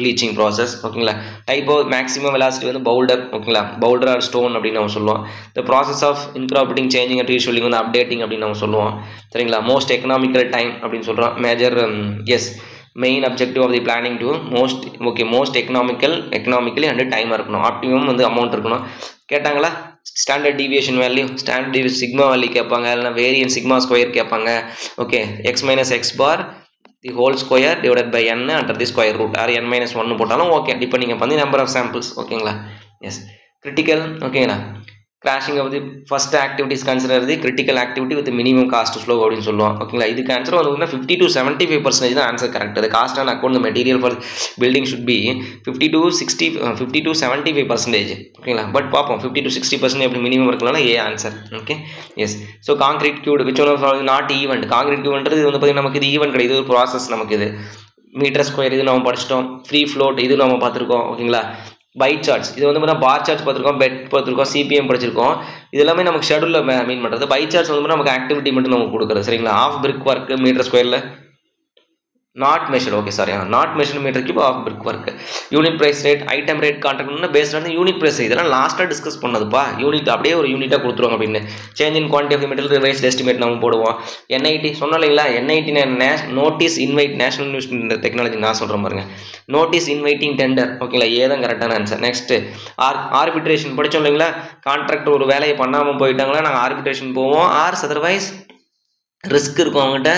leaching process. ஓகேங்களா? Type of maximum velocity வந்து boulder. ஓகேங்களா? Boulder or stone அப்படின்னு நம்ம சொல்லுவோம். The process of இன்க்ராபிட்டிங் changing and ரீஷெல்லிங் வந்து அப்டேட்டிங் அப்படின்னு நம்ம சொல்லுவோம். சரிங்களா? மோஸ்ட் எக்கனாமிக்கல் டைம் அப்படின்னு சொல்கிறோம். Major is main objective of the planning to most economically and டைமாக இருக்கணும். ஆப்டிமம் வந்து அமௌண்ட் இருக்கணும். கேட்டாங்களா? Standard deviation value, standard deviation sigma value கேட்பாங்க, இல்லைனா வேரியன் சிக்மா ஸ்கொயர் கேட்பாங்க. Okay, x-x the whole square divided by n under the square root or n-1 போட்டாலும் okay, depending பண்ணி நம்பர் ஆஃப் சாம்பிள்ஸ். ஓகேங்களா? Yes. Critical. ஓகேங்களா? Crashing of the first activities consider the critical activity with minimum cost flow அப்படின்னு சொல்லுவோம். ஓகேங்களா? இதுக்கு answer வந்து 50 to 75% தான் ஆன்சர் கரெக்ட். அது cost and account material for building should be 50 to 75%. ஓகேங்களா? பட் பார்ப்போம் 50 to 60% எப்படி மினிமம் இருக்கலாம். A answer. Okay, yes. So concrete cube which one not event. கான்கிரீட் கியூன்றது வந்து பார்த்தீங்கன்னா நமக்கு இது ஈவெண்ட் கிடையாது, இது ஒரு ப்ராசஸ். நமக்கு இது மீட்டர் ஸ்கொயர் இது நம்ம படிச்சிட்டோம். ஃப்ரீ ஃப்ளோட் இது நம்ம பார்த்துருக்கோம். ஓகேங்களா? பை சார்ட்ஸ் இது வந்து பார்த்தீங்கன்னா பார் சார்ட்ஸ் பார்த்துருக்கோம், பெட் பார்த்துருக்கோம், சிபிஎம் படிச்சிருக்கோம். இது எல்லாமே நமக்கு ஷெடியூலில் மீன் பண்ணுறது. பை சார்ட்ஸ் வந்து நமக்கு ஆக்டிவிட்டி மட்டும் நமக்கு கொடுக்குறது. சரிங்களா? ஆஃப் பிரிக் ஒர்க் மீட்டர் ஸ்கொயரில் not measured. Okay sorry, not measured metre cube of brickwork. Unit price rate, item rate, contract based வந்து யூனிட் பிரைஸ். இதெல்லாம் லாஸ்ட்டாக டிஸ்கஸ் பண்ணதுப்பா. யூனிட் அப்படியே ஒரு யூனிட்டாக கொடுத்துருவாங்க அப்படின்னு. Change in quantity of material revised estimate நம்ம போடுவோம். என்ஐடி சொன்னோம் இல்லைங்களா? NIT notice invite national investment technology நான் சொல்கிறேன் பாருங்க. Notice inviting tender. ஓகேங்களா? ஏதான் கரெக்டான ஆன்சர். நெக்ஸ்ட் ஆர்பிட்ரேஷன் படித்தோம் இல்லைங்களா? கான்ட்ராக்டர் ஒரு வேலையை பண்ணாமல் போயிட்டாங்களா நாங்கள் ஆர்பிட்ரேஷன் போவோம். அதர்வைஸ் ரிஸ்க் இருக்கும் அவங்ககிட்ட.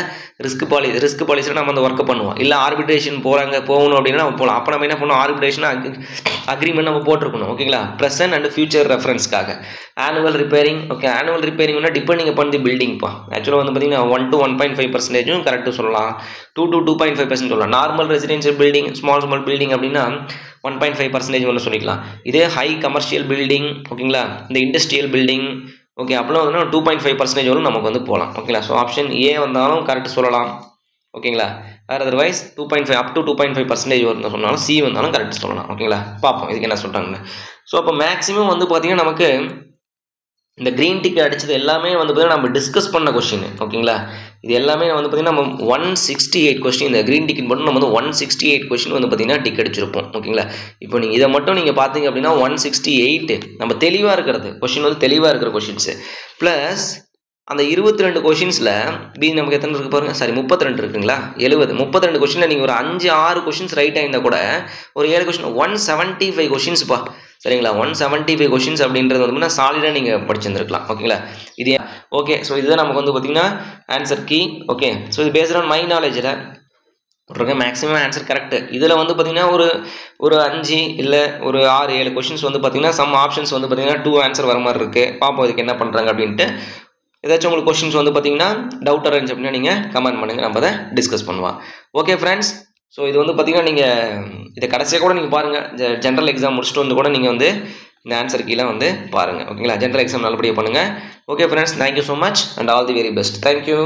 ரிஸ்க் பாலிசியில் நம்ம அந்த ஒர்க்கை பண்ணுவோம். இல்லை ஆர்பிட்ரேஷன் போகணும் அப்படின்னா நம்ம போகலாம். அப்போ நம்ம என்ன பண்ணுவோம்? ஆர்பிட்ரேஷன் அக்ரிமெண்ட் நம்ம போட்டிருக்கணும். ஓகேங்களா? ப்ரெசன்ட் அண்ட் ஃபியூச்சர் ரெஃபரன்ஸ்க்காக. Annual repairing. ஓகே, ஆனுவல் ரிப்பேரிங்னா டிபெண்டிங் அப்பான் தி பில்டிங்ப்பா. ஆக்சுவலாக வந்து பார்த்தீங்கன்னா 1 to 1.5% கரெக்டு சொல்லலாம். 2 to 2.5% சொல்லலாம். Normal residential building, small building அப்படின்னா 1.5% ஒன்று சொல்லிக்கலாம். இதே ஹை கமர்ஷியல் பில்டிங், ஓகேங்களா, இந்த இண்டஸ்ட்ரியல் பில்டிங், ஓகே, அப்போலாம் வந்து 2.5% வரும் நமக்கு வந்து போகலாம். ஓகேங்களா? ஸோ ஆப்ஷன் ஏ வந்தாலும் கரெக்ட் சொல்லலாம். ஓகேங்களா? அதர்வைஸ் 2.5 அப் டு 2.5% வரும் சொன்னாலும் சி வந்தாலும் கரெக்ட் சொல்லலாம். ஓகேங்களா? பார்ப்போம் இதுக்கு என்ன சொல்கிறாங்கன்னு. ஸோ அப்போ மேக்ஸிமம் வந்து பார்த்தீங்கன்னா நமக்கு இந்த க்ரீன் டிக் அடிச்சது எல்லாமே வந்து பார்த்தீங்கன்னா நம்ம டிஸ்கஸ் பண்ண கொஸ்டின். ஓகேங்களா? இது எல்லாமே வந்து பார்த்தீங்கன்னா நம்ம 168 கொஸ்டின், இந்த க்ரீன் டிக்கெட் மட்டும் நம்ம வந்து 168 கொஸ்டின் வந்து பார்த்தீங்கன்னா டிக் அடிச்சிருப்போம். ஓகேங்களா? இப்போ நீங்கள் இதை மட்டும் நீங்கள் பார்த்தீங்க அப்படின்னா 168 நம்ம தெளிவாக இருக்கிறது கொஸ்டின் வந்து தெளிவாக இருக்கிற கொஸ்டின்ஸு ப்ளஸ் அந்த 22 கொஷின்ஸில் பி நமக்கு எத்தனை இருக்குது பாருங்கள், சாரி 32 இருக்குங்களா, 32 கொஷினில் நீங்கள் ஒரு 5-6 கொஷின்ஸ் ரைட் ஆயிருந்தால் கூட ஒரு 7 கொஷின் 175 கொஷின்ஸ்ப்பா. சரிங்களா? 175 கொஷின்ஸ் அப்படின்றது வந்து சாலிடாக நீங்கள் படிச்சிருந்துருக்கலாம். ஓகேங்களா? இது ஓகே. ஸோ இதுதான் நமக்கு வந்து பார்த்தீங்கன்னா ஆன்சர் கீ. ஓகே. ஸோ இது பேஸ்ட் ஆன் மை நாலேஜில் விட்ருங்க. Maximum answer correct. இதில் வந்து பார்த்தீங்கன்னா ஒரு 5 இல்லை ஒரு 6-7 கொஷின்ஸ் வந்து பார்த்தீங்கன்னா சம் ஆப்ஷன்ஸ் வந்து பார்த்தீங்கன்னா 2 ஆன்சர் வர மாதிரி இருக்குது. பார்ப்போம் இதுக்கு என்ன பண்ணுறாங்க அப்படின்ட்டு. ஏதாச்சும் உங்களுக்கு கொஸ்டின்ஸ் வந்து பார்த்தீங்கன்னா டவுட் இருந்துச்சு அப்படின்னா நீங்கள் கமெண்ட் பண்ணுங்கள், நம்ம அதை டிஸ்கஸ் பண்ணுவோம். ஓகே ஃப்ரெண்ட்ஸ், ஸோ இது வந்து பார்த்தீங்கன்னா நீங்கள் இதை கடைசியாக கூட நீங்கள் பாருங்கள். ஜென்ரல் எக்ஸாம் முடிச்சுட்டு வந்து கூட நீங்கள் வந்து இந்த ஆன்சர் கீழே வந்து பாருங்கள். ஓகேங்களா? ஜென்ரல் எக்ஸாம் நல்லபடியாக பண்ணுங்கள். Okay friends, thank you so much and all the very best. Thank you.